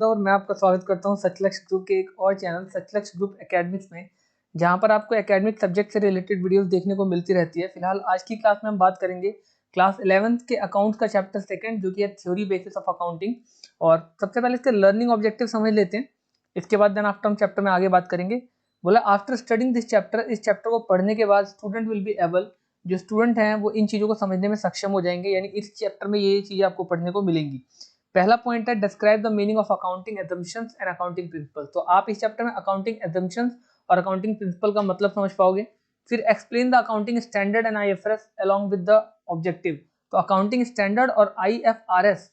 और मैं आपका स्वागत करता हूं सचलक्ष्य ग्रुप के एक और चैनल सचलक्ष्य ग्रुप एकेडमिक्स में, जहां पर आपको एकेडमिक सब्जेक्ट से रिलेटेड वीडियोस देखने को मिलती रहती है। फिलहाल आज की क्लास में हम बात करेंगे क्लास 11th के अकाउंट्स का चैप्टर सेकंड, जो कि है थ्योरी बेसिस ऑफ अकाउंटिंग। और सबसे पहले इसके लर्निंग ऑब्जेक्टिव समझ लेते हैं, इसके बाद देन आफ्टर हम चैप्टर में आगे बात करेंगे। बोला आफ्टर स्टडिंग दिस चैप्टर, इस चैप्टर को पढ़ने के बाद स्टूडेंट विल बी एबल, जो स्टूडेंट हैं वो इन चीज़ों को समझने में सक्षम हो जाएंगे, यानी इस चैप्टर में ये चीज़ें आपको पढ़ने को मिलेंगी। पहला पॉइंट है describe the meaning of accounting assumptions and accounting principle. तो आप इस चैप्टर में अकाउंटिंग एजम्पशंस और अकाउंटिंग प्रिंसिपल का मतलब समझ पाओगे। फिर explain the accounting standard and IFRS along with the objective. तो अकाउंटिंग स्टैंडर्ड और आईएफआरएस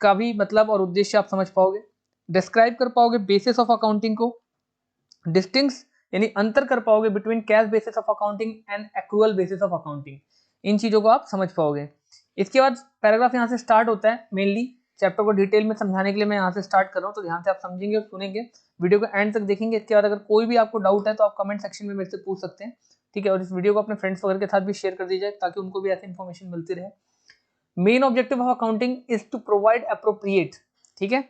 का भी मतलब और उद्देश्य आप समझ पाओगे। डिस्क्राइब कर पाओगे बेसिस ऑफ अकाउंटिंग को, डिस्टिंक्स यानी अंतर कर पाओगे between cash basis of accounting and accrual basis of accounting. इन चीजों को आप समझ पाओगे। इसके बाद पैराग्राफ यहाँ से स्टार्ट होता है। मेनली चैप्टर को डिटेल में समझाने के लिए मैं यहाँ से स्टार्ट कर रहा हूँ, तो ध्यान से आप समझेंगे और सुनेंगे, वीडियो को एंड तक देखेंगे। इसके बाद अगर कोई भी आपको डाउट है तो आप कमेंट सेक्शन में मेरे से पूछ सकते हैं, ठीक है। और इस वीडियो को अपने फ्रेंड्स वगैरह के साथ भी शेयर कर दीजिए ताकि उनको भी ऐसी इन्फॉर्मेशन मिलती रहे। Main objective of accounting is to provide appropriate, ठीक है।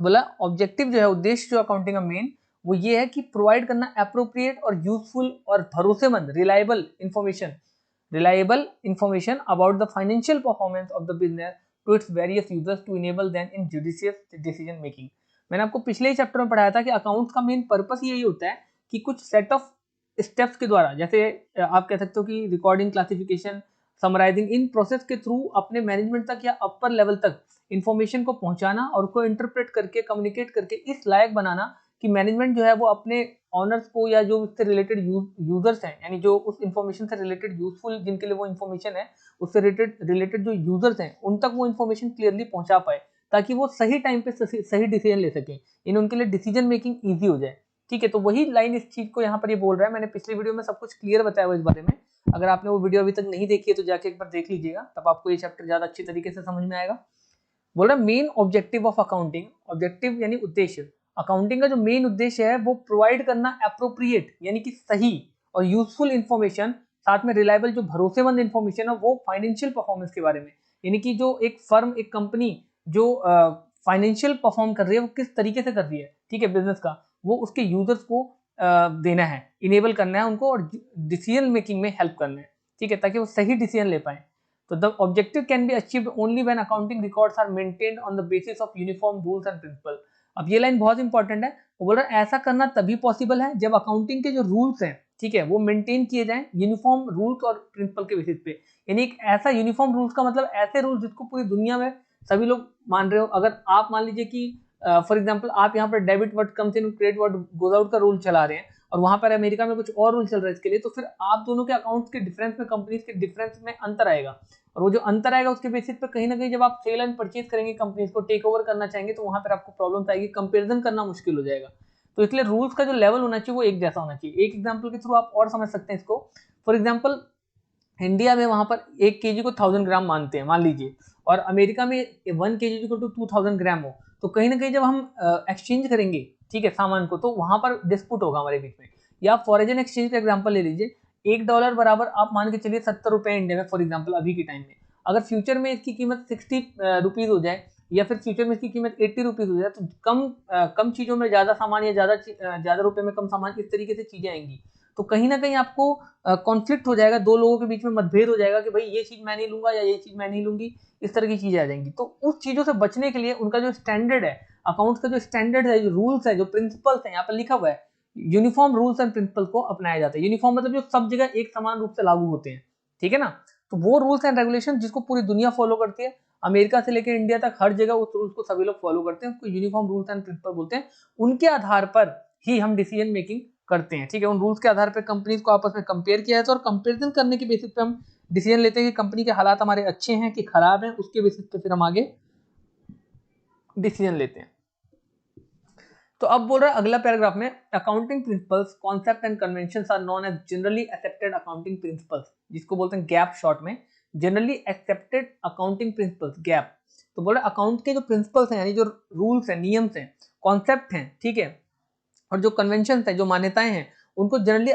बोला ऑब्जेक्टिव जो है, उद्देश्य जो अकाउंटिंग का मेन वो ये है कि प्रोवाइड करना अप्रोप्रिएट और यूजफुल और भरोसेमंद reliable information about the financial performance of the business to its various users to enable them in judicious decision making। मैंने आपको पिछले ही चैप्टर में पढ़ाया था कि अकाउंट्स का मेन पर्पस यही होता है कि कुछ सेट ऑफ स्टेप्स के द्वारा, जैसे आप कह सकते हो कि रिकॉर्डिंग, क्लासिफिकेशन, समराइजिंग, इन प्रोसेस के थ्रू अपने मैनेजमेंट तक या अपर लेवल तक इंफॉर्मेशन को पहुंचाना और उसको इंटरप्रेट करके, कम्युनिकेट करके इस लायक बनाना कि मैनेजमेंट जो है वो अपने ऑनर्स को या जो उससे रिलेटेड यूजर्स हैं, यानी जो उस इंफॉर्मेशन से रिलेटेड यूजफुल जिनके लिए वो इंफॉर्मेशन है, उससे रिलेटेड जो यूजर्स हैं उन तक वो इंफॉर्मेशन क्लियरली पहुंचा पाए, ताकि वो सही टाइम पे सही डिसीजन ले सकें, इन उनके लिए डिसीजन मेकिंग ईजी हो जाए, ठीक है। तो वही लाइन इस चीज को यहाँ पर ये बोल रहा है। मैंने पिछली वीडियो में सब कुछ क्लियर बताया हुआ इस बारे में। अगर आपने वो वीडियो अभी तक नहीं देखी है तो जाके एक बार देख लीजिएगा, तब आपको ये चैप्टर ज्यादा अच्छी तरीके से समझ में आएगा। बोल रहा main objective of accounting, objective यानी उद्देश्य। अकाउंटिंग का जो मेन उद्देश्य है वो प्रोवाइड करना अप्रोप्रिएट यानी कि सही और यूजफुल इंफॉर्मेशन, साथ में रिलायबल जो भरोसेमंद इंफॉर्मेशन है वो फाइनेंशियल परफॉर्मेंस के बारे में, यानी कि जो एक फर्म, एक कंपनी जो फाइनेंशियल परफॉर्म कर रही है वो किस तरीके से कर रही है, ठीक है, बिजनेस का, वो उसके यूजर्स को देना है, इनेबल करना है उनको और डिसीजन मेकिंग में हेल्प करना है, ठीक है, ताकि वो सही डिसीजन ले पाए। तो the objective can be achieved only when accounting records are maintained on the basis of uniform rules and principle. अब ये लाइन बहुत इंपॉर्टेंट है। वो बोल रहा है ऐसा करना तभी पॉसिबल है जब अकाउंटिंग के जो रूल्स हैं, ठीक है, वो मेंटेन किए जाएं यूनिफॉर्म रूल्स और प्रिंसिपल के बेसिस पे। यानी एक ऐसा यूनिफॉर्म रूल्स का मतलब ऐसे रूल्स जिसको पूरी दुनिया में सभी लोग मान रहे हो। अगर आप मान लीजिए कि फॉर एग्जाम्पल आप यहाँ पर debit word comes in, credit word goes out का रूल चला रहे हैं और वहां पर अमेरिका में कुछ और रूल चल रहा है इसके लिए, तो फिर आप दोनों के अकाउंट्स के डिफरेंस में, कंपनीज के डिफरेंस में अंतर आएगा। और वो जो अंतर आएगा उसके बेसिस पे कहीं ना कहीं जब आप सेल एंड परचेज करेंगे, कंपनीज को टेक ओवर करना चाहेंगे, तो वहां पर आपको प्रॉब्लम आएगी, कंपेरिजन करना मुश्किल हो जाएगा। तो इसलिए रूल्स का जो लेवल होना चाहिए वो एक जैसा होना चाहिए। एक एग्जाम्पल के थ्रू आप और समझ सकते हैं इसको। फॉर एग्जाम्पल इंडिया में वहां पर 1 केजी को 1000 ग्राम मानते हैं मान लीजिए, और अमेरिका में 1 केजी को 2000 ग्राम हो, तो कहीं ना कहीं जब हम एक्सचेंज करेंगे, ठीक है, सामान को, तो वहां पर डिस्प्यूट होगा हमारे बीच में। या फॉरेन एक्सचेंज का एग्जाम्पल ले लीजिए, $1 बराबर आप मान के चलिए 70 रुपए इंडिया में, फॉर एग्जाम्पल अभी के टाइम में। अगर फ्यूचर में इसकी कीमत 60 रुपीज हो जाए, या फिर फ्यूचर में इसकी कीमत 80 रुपीज हो जाए, तो कम चीजों में ज्यादा सामान या ज्यादा रुपए में कम सामान, इस तरीके से चीजें आएंगी। तो कहीं ना कहीं आपको कॉन्फ्लिक्ट हो जाएगा, दो लोगों के बीच में मतभेद हो जाएगा कि भाई ये चीज मैं नहीं लूंगा या ये चीज मैं नहीं लूंगी, इस तरह की चीजें आ जाएंगी। तो उस चीजों से बचने के लिए उनका जो स्टैंडर्ड है, अकाउंट्स का जो स्टैंडर्ड है, जो रूल्स है, जो प्रिंसिपल्स है, यहाँ पर लिखा हुआ है यूनिफॉर्म रूल्स एंड प्रिंसिपल को अपनाया जाता है। यूनिफॉर्म मतलब जो सब जगह एक समान रूप से लागू होते हैं, ठीक है ना। तो वो रूल्स एंड रेगुलेशन जिसको पूरी दुनिया फॉलो करती है, अमेरिका से लेकर इंडिया तक हर जगह उस रूल्स को सभी लोग फॉलो करते हैं, उसको यूनिफॉर्म रूल्स एंड प्रिंसिपल बोलते हैं। उनके आधार पर ही हम डिसीजन मेकिंग करते हैं, ठीक है। उन रूल्स के आधार पर कंपनीज को आपस में कंपेयर किया जाता है, और कंपेरिजन करने के बेसिस पे हम डिसीजन लेते हैं कि कंपनी के हालात हमारे अच्छे हैं कि खराब हैं, उसके बेसिस पे फिर हम आगे डिसीजन लेते हैं। तो अब बोल रहा है अगला पैराग्राफ में, accounting principles, concept and conventions are known as generally accepted accounting principles, जिसको बोलते हैं गैप शॉर्ट में, generally accepted accounting principles, GAAP. तो बोल रहा है अकाउंट के जो प्रिंसिपल्स हैं, यानी जो रूल्स हैं, नियम्स हैं, कॉन्सेप्ट हैं, ठीक है, और जो कन्वेंशन है, जो मान्यताएं हैं, उनको जनरली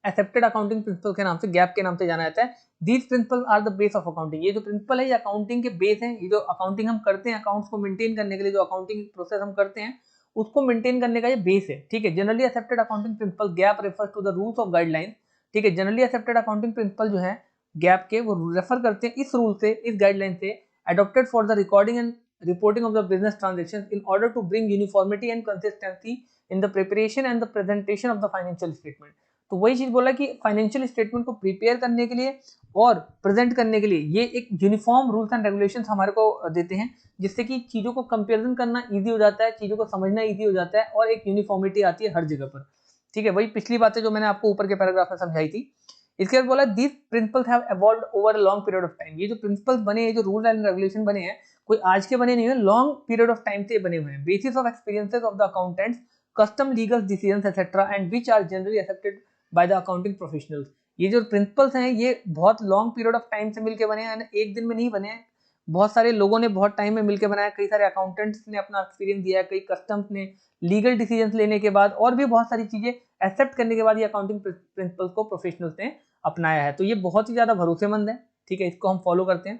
एक्सेप्टेड अकाउंटिंग प्रिंसिपल के नाम से, गैप के नाम से जाना जाता है। These principle are the base of accounting, ये जो प्रिंसिपल है ये अकाउंटिंग के बेस हैं। ये जो अकाउंटिंग हम करते हैं, अकाउंट्स को मेंटेन करने के लिए जो अकाउंटिंग प्रोसेस हम करते हैं उसको मेंटेन करने का ये बेस है, ठीक है। Generally accepted accounting principle GAAP refers to the rules of guideline, ठीक है। जनरली एक्सेप्टेड अकाउंटिंग प्रिंसिपल जो है गैप के, वो रेफर करते हैं इस रूल से, इस गाइडलाइन से, adopted for the recording and reporting of the business transactions in order to bring uniformity and consistency in the preparation and the presentation of the financial statement। तो वही चीज बोला कि फाइनेंशियल स्टेटमेंट को prepare करने के लिए और प्रेजेंट करने के लिए ये एक यूनिफॉर्म रूल्स एंड रेगुलेशंस हमारे को देते हैं, जिससे कि चीजों को कंपेरिजन करना इजी हो जाता है, चीजों को समझना इजी हो जाता है और एक यूनिफॉर्मिटी आती है हर जगह पर, ठीक है। वही पिछली बातें जो मैंने आपको ऊपर के पैराग्राफ में समझाई थी। इसके बाद बोला these principles have evolved over a long period of time. ये जो प्रिंसिपल्स बने हैं, जो रूल एंड रेगुलेशन बने हैं, कोई आज के बने नहीं है, लॉन्ग पीरियड ऑफ टाइम से बने हुए हैं। Basis of experiences of the accountants, custom legal decisions etcetera and which are generally accepted by the accounting professionals. ये जो प्रिंसिपल्स हैं ये बहुत लॉन्ग पीरियड ऑफ टाइम से मिलकर बने हैं, एक दिन में नहीं बने हैं। बहुत सारे लोगों ने बहुत टाइम में मिलकर बनाया, कई सारे अकाउंटेंट्स ने अपना एक्सपीरियंस दिया है, कई कस्टम्स ने लीगल डिसीजंस लेने के बाद और भी बहुत सारी चीजें एक्सेप्ट करने के बाद ये अकाउंटिंग प्रिंसिपल्स को प्रोफेशनल्स ने अपनाया है। तो ये बहुत ही ज्यादा भरोसेमंद है, ठीक है, इसको हम फॉलो करते हैं।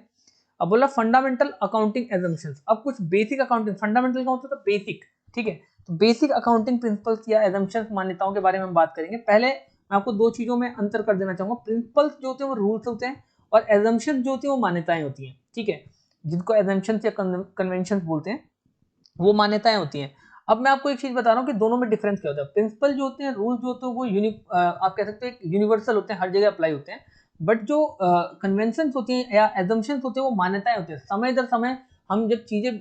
अब बोला फंडामेंटल अकाउंटिंग एजम्पशंस। अब कुछ बेसिक अकाउंटिंग, फंडामेंटल का होता है बेसिक, ठीक है। तो बेसिक अकाउंटिंग प्रिंसिपल्स या एजम्पशंस, मान्यताओं के बारे में हम बात करेंगे। पहले मैं आपको दो चीजों में अंतर कर देना चाहूंगा। प्रिंसिपल्स जो होते हैं वो रूल्स होते हैं और एजम्पशंस जो होती है वो मान्यताएं होती हैं, ठीक है। जिनको एजम्पशंस या कन्वेंशंस बोलते हैं वो मान्यताएं होती हैं। अब मैं आपको एक चीज बता रहा हूँ कि दोनों में डिफरेंस क्या होता है। प्रिंसिपल जो होते हैं, रूल जो होते हैं वो आप कह सकते हैं यूनिवर्सल होते हैं, हर जगह अप्लाई होते हैं। बट जो कन्वेंशन होती हैं या एजम्पशंस होते हैं वो मान्यताएं होती हैं। समय दर समय हम जब चीजें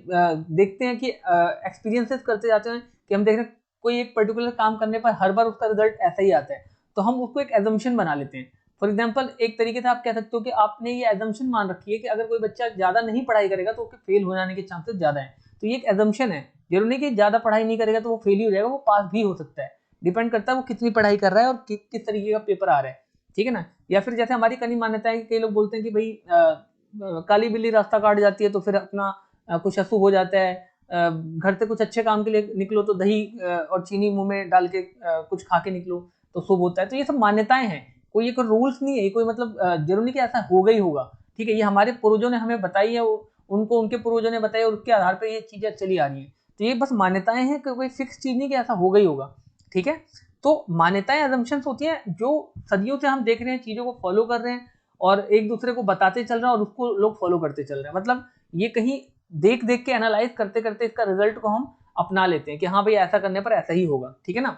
देखते हैं कि एक्सपीरियंसेस करते जाते हैं कि हम देख रहे हैं कोई एक पर्टिकुलर काम करने पर हर बार उसका रिजल्ट ऐसा ही आता है, तो हम उसको एक एजम्पशन बना लेते हैं। फॉर एग्जाम्पल एक तरीके से आप कह सकते हो कि आपने ये एजम्पशन मान रखी है कि अगर कोई बच्चा ज्यादा नहीं पढ़ाई करेगा तो उसके फेल हो जाने के चांसेस ज्यादा है। तो ये एक एजम्पशन है, जरूरी नहीं कि ज्यादा पढ़ाई नहीं करेगा तो वो फेल ही हो जाएगा, वो पास भी हो सकता है। डिपेंड करता है वो कितनी पढ़ाई कर रहा है और किस तरीके का पेपर आ रहा है, ठीक है ना। या फिर जैसे हमारी कई मान्यता है, कई लोग बोलते हैं कि भाई काली बिल्ली रास्ता काट जाती है तो फिर अपना कुछ अशुभ हो जाता है। घर से कुछ अच्छे काम के लिए निकलो तो दही और चीनी मुंह में डाल के कुछ खा के निकलो तो शुभ होता है। तो ये सब मान्यताएं हैं, कोई ये कोई रूल्स नहीं है, कोई मतलब जरूरी नहीं कि ऐसा होगा ही होगा, ठीक है। ये हमारे पूर्वजों ने हमें बताई है, उनको उनके पूर्वजों ने बताया और उसके आधार पर ये चीजें चली आ रही है। तो ये बस मान्यताएं हैं, कोई फिक्स चीज नहीं कि ऐसा होगा ही होगा, ठीक है। तो मान्यताएं अजम्पशंस होती हैं जो सदियों से हम देख रहे हैं, चीजों को फॉलो कर रहे हैं और एक दूसरे को बताते चल रहे हैं और उसको लोग फॉलो करते चल रहे हैं। मतलब ये कहीं देख देख के एनालाइज करते करते इसका रिजल्ट को हम अपना लेते हैं कि हाँ भाई ऐसा करने पर ऐसा ही होगा, ठीक है ना।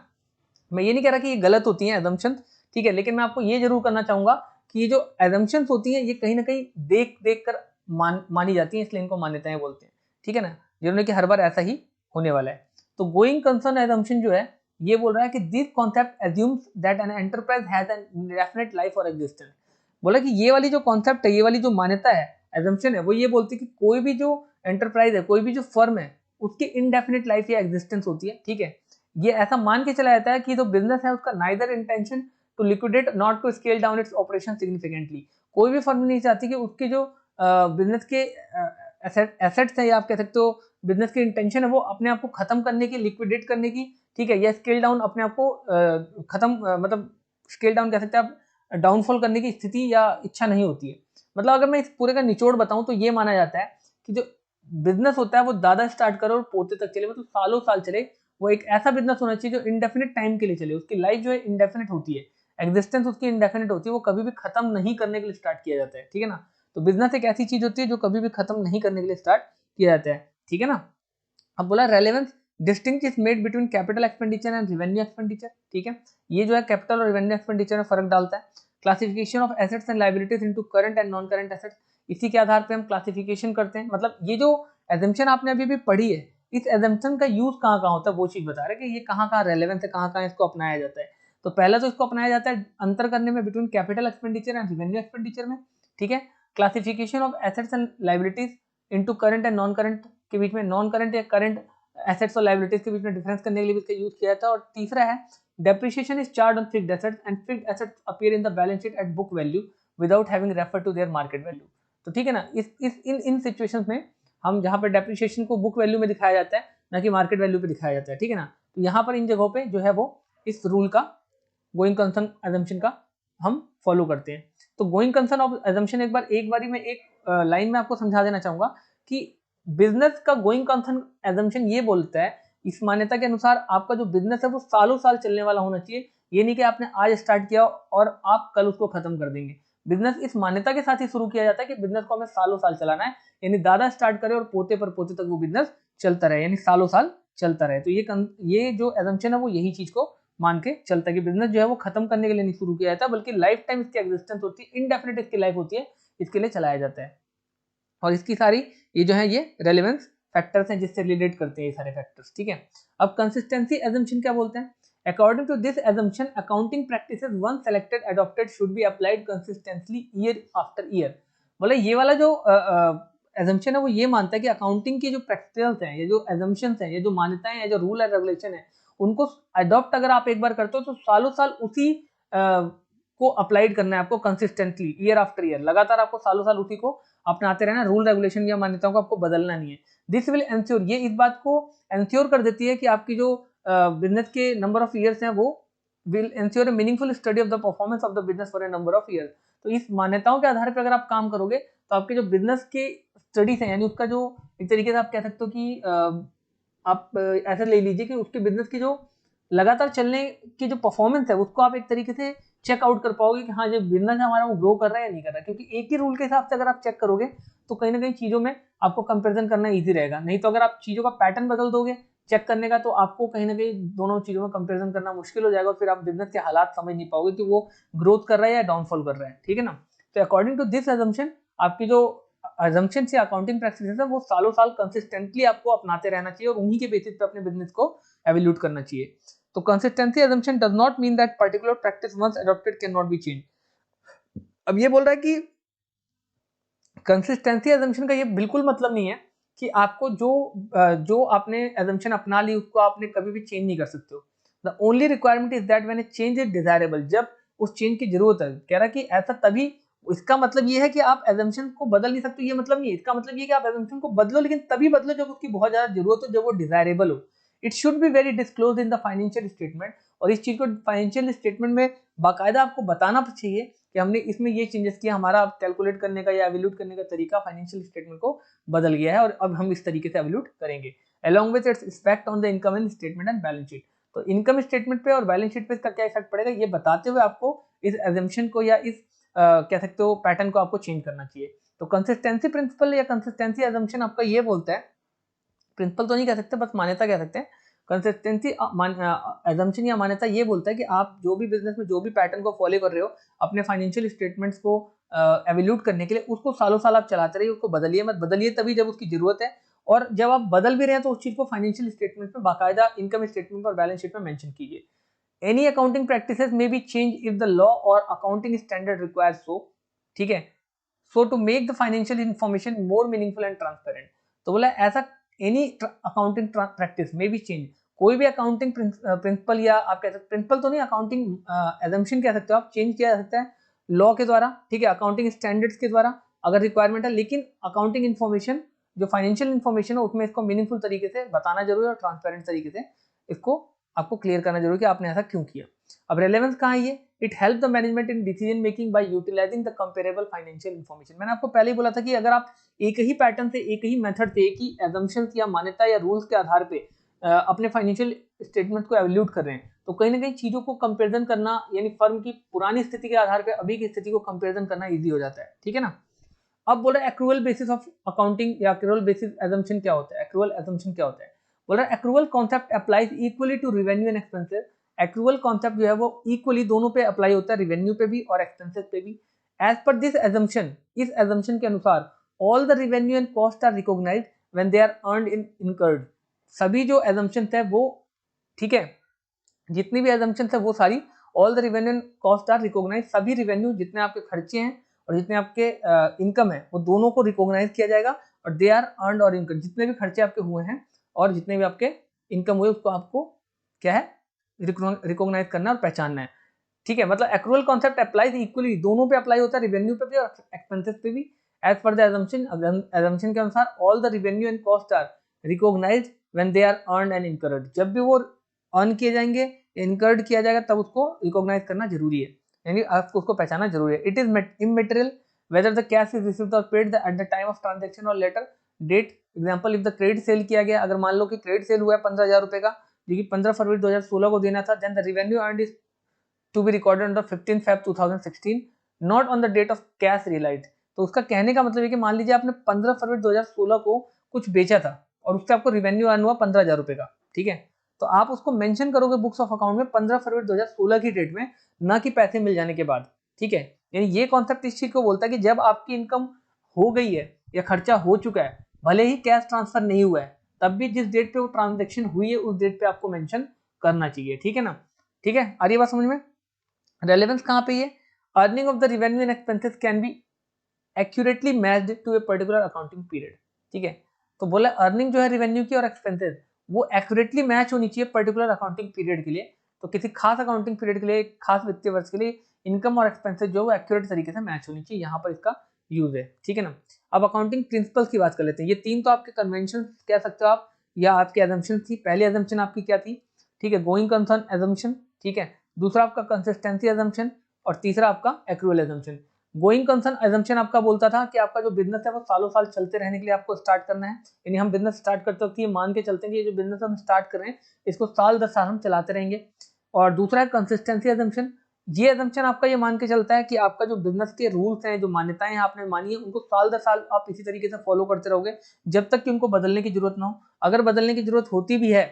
मैं ये नहीं कह रहा कि ये गलत होती हैं एजम्पशंस, ठीक है, लेकिन मैं आपको ये जरूर करना चाहूंगा कि ये जो एजम्पशंस होती हैं ये कहीं ना कहीं देख देख कर मानी जाती हैं, इसलिए इनको मान्यताएं बोलते हैं, ठीक है ना। जरूरी कि हर बार ऐसा ही होने वाला है। तो गोइंग कंसर्न एजम्पशन जो है ये बोल रहा है कि this concept assumes that an enterprise has an indefinite life और एग्जिस्टेंस। बोला कि ये वाली जो कॉन्सेप्ट है, ये वाली जो मान्यता है, एजम्पशन है, वो ये बोलती है कि कोई भी जो एंटरप्राइज है, कोई भी जो फर्म है, उसकी इनडेफिनिट लाइफ या एग्जिस्टेंस होती है, ठीक है। ये ऐसा मान के चला जाता है कि जो बिजनेस है उसका neither intention to liquidate not to scale down its operation significantly. कोई भी फर्म नहीं चाहती कि उसके जो बिजनेस के एसेट्स है या आप कह सकते हो बिजनेस की इंटेंशन है वो अपने आप को खत्म करने की, लिक्विडेट करने की, ठीक है, या स्केल डाउन अपने आप को खत्म मतलब स्केल डाउन कह सकते हैं आप, डाउनफॉल करने की स्थिति या इच्छा नहीं होती है। मतलब अगर मैं इस पूरे का निचोड़ बताऊं तो ये माना जाता है कि जो बिजनेस होता है वो दादा स्टार्ट करो और पोते तक चले, मतलब सालों साल चले। वो एक ऐसा बिजनेस होना चाहिए जो इंडेफिनिट टाइम के लिए चले, उसकी लाइफ जो है इंडेफिनिट होती है, एग्जिस्टेंस उसकी इंडेफिनिट होती है, वो कभी भी खत्म नहीं करने के लिए स्टार्ट किया जाता है, ठीक है ना। तो बिजनेस एक ऐसी चीज होती है जो कभी भी खत्म नहीं करने के लिए स्टार्ट किया जाता है, ठीक है ना। अब बोला relevance distinct is made between capital expenditure and revenue expenditure, ठीक है। ये जो है कैपिटल और रेवेन्यू एक्सपेंडिचर में फर्क डालता है। Classification of assets and liabilities into current and non current assets, इसी के आधार पे हम क्लासिफिकेशन करते हैं। मतलब ये जो एजम्पशन आपने अभी भी पढ़ी है, इस एजम्पशन का यूज कहाँ कहाँ होता है वो चीज बता रहे हैं कि ये कहाँ कहाँ रेलेवेंस है, कहाँ कहाँ इसको अपनाया जाता है। तो पहला तो इसको अपनाया जाता है अंतर करने में between capital expenditure and revenue expenditure में, ठीक है। Classification of assets and liabilities into current and non current के बीच में, नॉन करंट या करंट एसेट्स और लायबिलिटीज के बीच में डिफरेंस करने के लिए भी इसका यूज किया जाता है। और तीसरा है depreciation is charge on fixed assets and fixed assets appear in the balance sheet at book value without having refer to their market value. तो ठीक है ना, इस इन सिचुएशंस में हम जहाँ पर डेप्रिसिएशन को बुक वैल्यू में दिखाया जाता है ना कि मार्केट वैल्यू पे दिखाया जाता है, ठीक है ना। तो यहाँ पर इन जगहों पे जो है वो इस रूल का गोइंग कंसर्न एजम्पशन का हम फॉलो करते हैं। तो गोइंग कंसर्न ऑफ एजम्पशन एक बारी में एक लाइन में आपको समझा देना चाहूंगा कि बिजनेस का गोइंग कंसर्न एजम्पशन ये बोलता है, इस मान्यता के अनुसार आपका जो बिजनेस है वो सालों साल चलने वाला होना चाहिए। ये नहीं कि आपने आज स्टार्ट किया और आप कल उसको खत्म कर देंगे। बिजनेस इस मान्यता के साथ ही शुरू किया जाता है कि बिजनेस को हमें सालों साल चलाना है, यानी दादा स्टार्ट करे और पोते पर पोते तक वो बिजनेस चलता रहे, यानी सालों साल चलता रहे। तो ये जो एजम्पशन है वो यही चीज को मान के चलता है कि बिजनेस जो है वो खत्म करने के लिए नहीं शुरू किया जाता, बल्कि लाइफ टाइम इसकी एग्जिस्टेंस होती है, इनडेफिनिट इसकी लाइफ होती है, इसके लिए चलाया जाता है। और इसकी सारी ये जो है ये रेलेवेंस फैक्टर्स हैं जिससे रिलेट करते हैं ये सारे फैक्टर्स, ठीक है। अब कंसिस्टेंसी एजम्पशन क्या बोलते हैं? According to this assumption accounting practices one selected adopted should be applied consistently year after year. बोले ये वाला जो एजम्पशन है वो ये मानता है कि अकाउंटिंग की जो प्रैक्टिसेस हैं, ये जो एजम्पशंस हैं, ये जो मान्यताएं हैं, जो रूल एंड रेगुलेशन है, उनको अडॉप्ट अगर आप एक बार करते हो तो सालों साल उसी को अप्लाइड करना है आपको कंसिस्टेंटली, ईयर आफ्टर ईयर, लगातार आपको सालों साल उसी को अपनाते रहना। रूल रेगुलेशन या मान्यताओं को आपको बदलना नहीं है। दिस विल एंश्योर, ये इस बात को एंश्योर कर देती है कि आपकी जो बिजनेस के नंबर ऑफ ईयर्स हैं वो will ensure A meaningful study of the performance of the business for a number of years. तो इस मान्यताओं के आधार पर अगर आप काम करोगे तो आपके जो बिजनेस के स्टडीज हैं, यानी उसका जो एक तरीके से आप कह सकते हो कि आप ऐसा ले लीजिए कि उसके बिजनेस की जो लगातार चलने की जो परफॉर्मेंस है उसको आप एक तरीके से चेकआउट कर पाओगे कि हाँ जो बिजनेस है हमारा वो ग्रो कर रहा है या नहीं कर रहा है। क्योंकि एक ही रूल के हिसाब से अगर आप चेक करोगे तो कहीं ना कहीं चीजों में आपको कंपैरिजन करना इजी रहेगा। नहीं तो अगर आप चीजों का पैटर्न बदल दोगे चेक करने का तो आपको कहीं ना कहीं दोनों चीजों में कंपैरिजन करना मुश्किल हो जाएगा और फिर आप बिजनेस के हालात समझ नहीं पाओगे कि वो ग्रोथ कर रहा है या डाउनफॉल कर रहा है, ठीक है ना। तो अकॉर्डिंग टू दिस एजम्पशन आपकी जो अजम्पशन से अकाउंटिंग प्रैक्टिसेस है वो सालों साल कंसिस्टेंटली आपको अपनाते रहना चाहिए और उन्हीं के बेसिस पे अपने बिजनेस को एवेल्यूट करना चाहिए। तो consistency assumption does not mean that particular practice once adopted cannot be changed। अब ये बोल रहा है कि कंसिस्टेंसी assumption का ये बिल्कुल मतलब नहीं है कि आपको जो आपने assumption अपना ली उसको आपने कभी भी चेंज नहीं कर सकते हो। The only requirement is that when A change is desirable, जब उस चेंज की जरूरत है। कह रहा है कि ऐसा तभी, इसका मतलब ये है कि आप assumption को बदल नहीं सकते, ये मतलब नहीं है। इसका मतलब ये कि आप assumption को बदलो लेकिन तभी बदलो जब उसकी बहुत ज्यादा जरूरत हो, जब वो डिजायरेबल हो। It should be very disclose in the financial statement, और इस चीज को फाइनेंशियल स्टेटमेंट में बाकायदा आपको बताना चाहिए कि हमने इसमें ये चेंजेस किया, हमारा कैलकुलेट करने का या एवेल्यूट करने का तरीका फाइनेंशियल स्टेटमेंट को बदल गया है और अब हम इस तरीके से एवेल्यूट करेंगे along with its effect on the income and statement and balance sheet. तो इनकम स्टेटमेंट पे और बैलेंस शीट पे इसका क्या इफेक्ट पड़ेगा ये बताते हुए आपको इस एजम्पशन को या इस कह सकते हो पैटर्न को आपको चेंज करना चाहिए। तो कंसिस्टेंसी प्रिंसिपल या कंसिस्टेंसी एजम्पशन आपका ये बोलता है, प्रिंसिपल तो नहीं कह सकते, बस मान्यता कह सकते हैं। कंसिस्टेंसी एजम्पशन या मान्यता ये बोलता है कि आप जो भी बिजनेस में जो भी पैटर्न को फॉलो कर रहे हो अपने फाइनेंशियल स्टेटमेंट्स को एवेल्यूट करने के लिए, उसको सालों साल आप चलाते रहिए, उसको बदलिए मत। बदलिए तभी जब उसकी जरूरत है, और जब आप बदल भी रहे हैं तो उस चीज को फाइनेंशियल स्टेटमेंट में बाकायदा इनकम स्टेटमेंट और बैलेंस शीट में मेंशन कीजिए। Any accounting practices may be change if the law और अकाउंटिंग स्टैंडर्ड रिक्वायर्स सो, ठीक है, so to make the financial information more meaningful and transparent. तो बोला ऐसा एनी अकाउंटिंग प्रैक्टिस में भी चेंज, कोई भी अकाउंटिंग प्रिंसिपल या आप कह सकते प्रिंसिपल तो नहीं, अकाउंटिंग एजम्पशन कह सकते हो आप, चेंज किया जा सकता है लॉ के द्वारा, ठीक है, अकाउंटिंग स्टैंडर्ड्स के द्वारा अगर रिक्वायरमेंट है। लेकिन अकाउंटिंग इन्फॉर्मेशन जो फाइनेंशियल इन्फॉर्मेशन है उसमें इसको मीनिंगफुल तरीके से बताना जरूरी है और ट्रांसपेरेंट तरीके से इसको आपको क्लियर करना जरूरी कि आपने ऐसा क्यों किया। अब रेलेवेंस कहाँ है ये? It help the management in decision making by utilising the comparable financial information. मैंने आपको पहले ही बोला था कि अगर आप एक ही पैटर्न से, एक ही मेथड से, एक ही एजम्पशंस या मान्यता या रूल्स के आधार पे अपने फाइनेंशियल स्टेटमेंट को एवेल्यूट कर रहे हैं तो कहीं ना कहीं चीजों को कंपेरिजन करना, यानी फर्म की पुरानी स्थिति के आधार पे अभी की स्थिति को कंपेरिजन करना इजी हो जाता है, ठीक है ना। अब बोल रहा है एक्रूवल बेसिस ऑफ अकाउंटिंग या एक्रूवल बेसिस एजम्पशन क्या होता है, एक्रूवल एजम्पशन क्या होता है। बोल रहा है accrual concept applies equally to revenue and expenses. Accrual concept जो है वो इक्वली दोनों पे अप्लाई होता है, रिवेन्यू पे भी और एक्सपेंसेस पे भी। एज पर दिस एजम्पशन, इस एजम्पशन के अनुसार all the revenue and cost are recognised when they are earned in incurred. सभी जो एजम्पशन है वो, ठीक है, जितनी भी एजम्पशन है वो सारी all the revenue and cost are recognise, सभी रिवेन्यू जितने आपके खर्चे हैं और जितने आपके इनकम है वो दोनों को रिकॉग्नाइज किया जाएगा। और दे आर अर्नड और इनकम, जितने भी खर्चे आपके हुए हैं और जितने भी आपके इनकम हुए उसको आपको क्या है रिकॉग्नाइज करना और पहचानना है, ठीक है। मतलब एक्रूवल कॉन्सेप्ट अप्लाइज इक्वली, दोनों पे अप्लाई होता है, रिवेन्यू पे भी और एक्सपेंसेस पे भी। एज पर द एजम्पशन के अनुसार all the revenue and cost are recognised when they are earned and incurred. जब भी वो अर्न किए जाएंगे इनकर्ड किया जाएगा तब उसको रिकॉग्नाइज करना जरूरी है, यानी आपको उसको पहचानना जरूरी है। It is immaterial whether the cash is received और paid at the time of transaction और later date. Example, if the credit sale किया गया, अगर मान लो कि क्रेडिट सेल हुआ है 15,000 रुपए का, जो कि 15 फरवरी 2016 को देना था, then the revenue earned is to be recorded on the 15 Feb 2016 not on the date of cash realised. तो उसका कहने का मतलब है कि मान लीजिए आपने 15 फरवरी 2016 को कुछ बेचा था और उससे आपको रेवेन्यू अर्न हुआ 15,000 रुपए का, ठीक है, तो आप उसको मेंशन करोगे बुक्स ऑफ अकाउंट में 15 फरवरी 2016 की डेट में, ना कि पैसे मिल जाने के बाद, ठीक है। यानी ये कॉन्सेप्ट इस चीज को बोलता है कि जब आपकी इनकम हो गई है या खर्चा हो चुका है, भले ही कैश ट्रांसफर नहीं हुआ है, तब भी जिस डेट पे वो ट्रांजेक्शन हुई है उस डेट पे आपको मेंशन करना चाहिए, ठीक है ना। ठीक है, आ रही बात समझ में। रेलेवेंस कहाँ पे ये, earning of the revenue and expenses can be accurately matched to a particular accounting period, ठीक है। तो बोला अर्निंग जो है रेवेन्यू की और एक्सपेंसेस वो एक्यूरेटली मैच होनी चाहिए पर्टिकुलर अकाउंटिंग पीरियड के लिए। तो किसी खास अकाउंटिंग पीरियड के लिए, खास वित्तीय वर्ष के लिए इनकम और एक्सपेंसेस जो है एक्यूरेट तरीके से मैच होनी चाहिए, यहाँ पर इसका यूज है, ठीक है ना। अब अकाउंटिंग प्रिंसिपल्स की बात कर लेते हैं। ये तीन तो आपके कन्वेंशन कह सकते हो आप, या आपकी एजम्पशन थी। पहली एजम्पशन आपकी क्या थी, ठीक है, गोइंग कंसर्न एजम्पशन, ठीक है। दूसरा आपका कंसिस्टेंसी एजम्पशन और तीसरा आपका accrual assumption. Going concern assumption आपका बोलता था कि आपका जो बिजनेस है वो सालों साल चलते रहने के लिए आपको स्टार्ट करना है, यानी हम बिजनेस स्टार्ट करते वक्त ये मान के चलते हैं कि ये जो बिजनेस हम स्टार्ट कर रहे हैं इसको साल 10 साल हम चलाते रहेंगे। और दूसरा है कंसिस्टेंसी एजम्पशन। ये एजम्पशन आपका ये मान के चलता है कि आपका जो बिजनेस के रूल्स हैं, जो मान्यताएं आपने मानी है, उनको साल 10 साल आप इसी तरीके से फॉलो करते रहोगे जब तक कि उनको बदलने की जरूरत ना हो। अगर बदलने की जरूरत होती भी है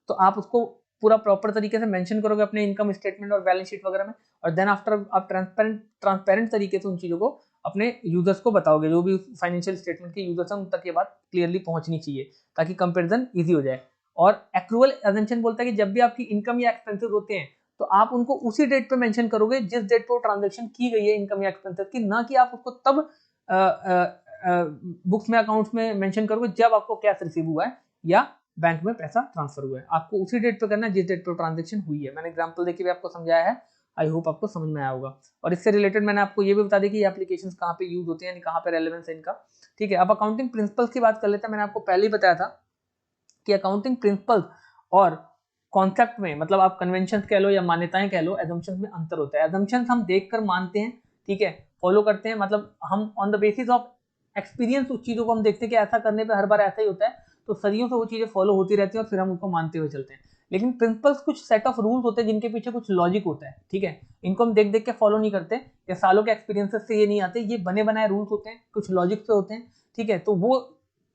तो आप उसको पूरा प्रॉपर तरीके से मेंशन करोगे अपने इनकम स्टेटमेंट और बैलेंस शीट वगैरह में, और देन आफ्टर आप ट्रांसपेरेंट तरीके से उन चीजों को अपने यूजर्स को बताओगे, जो भी फाइनेंशियल स्टेटमेंट के यूजर्स हैं उन तक ये बात क्लियरली पहुंचनी चाहिए ताकि कंपैरिजन इजी हो जाए। और एक्रूअल एजम्पशन बोलता है कि जब भी आपकी इनकम या एक्सपेंसेस होते हैं तो आप उनको उसी डेट पे मेंशन करोगे जिस डेट पे वो ट्रांजैक्शन की गई है इनकम या एक्सपेंसेस की, ना कि आप उसको तब बुक्स में अकाउंट्स में मेंशन करोगे जब आपको कैश रिसीव हुआ है या बैंक में पैसा ट्रांसफर हुआ है। आपको उसी डेट पे करना है जिस डेट पे ट्रांजैक्शन हुई है। मैंने एग्जांपल देके भी आपको समझाया है, आई होप आपको समझ में आया होगा। और इससे रिलेटेड मैंने आपको ये भी बता दिया कि ये एप्लीकेशंस कहाँ पे यूज होते हैं, कहाँ पे रेलेवेंस है इनका, ठीक है। अब अकाउंटिंग प्रिंसिपल्स की बात कर लेते हैं। मैंने आपको पहले ही बताया था कि अकाउंटिंग प्रिंसिपल्स और कॉन्सेप्ट में, मतलब आप कन्वेंशन कह लो या मान्यताएं कह लो, एजम्पशंस में अंतर होता है। एजम्पशंस हम देखकर मानते हैं, ठीक है, फॉलो करते हैं, मतलब हम on the basis of experience उस चीजों को हम देखते हैं कि ऐसा करने पे हर बार ऐसा ही होता है, तो सदियों से वो चीजें फॉलो होती रहती है और फिर हम उनको मानते हुए चलते हैं। लेकिन प्रिंसिपल्स कुछ सेट ऑफ रूल्स होते हैं जिनके पीछे कुछ लॉजिक होता है, ठीक है। इनको हम देख देख के फॉलो नहीं करते या सालों के एक्सपीरियंसेस से ये नहीं आते, ये बने बनाए रूल्स होते हैं, कुछ लॉजिक से होते हैं, ठीक है। तो वो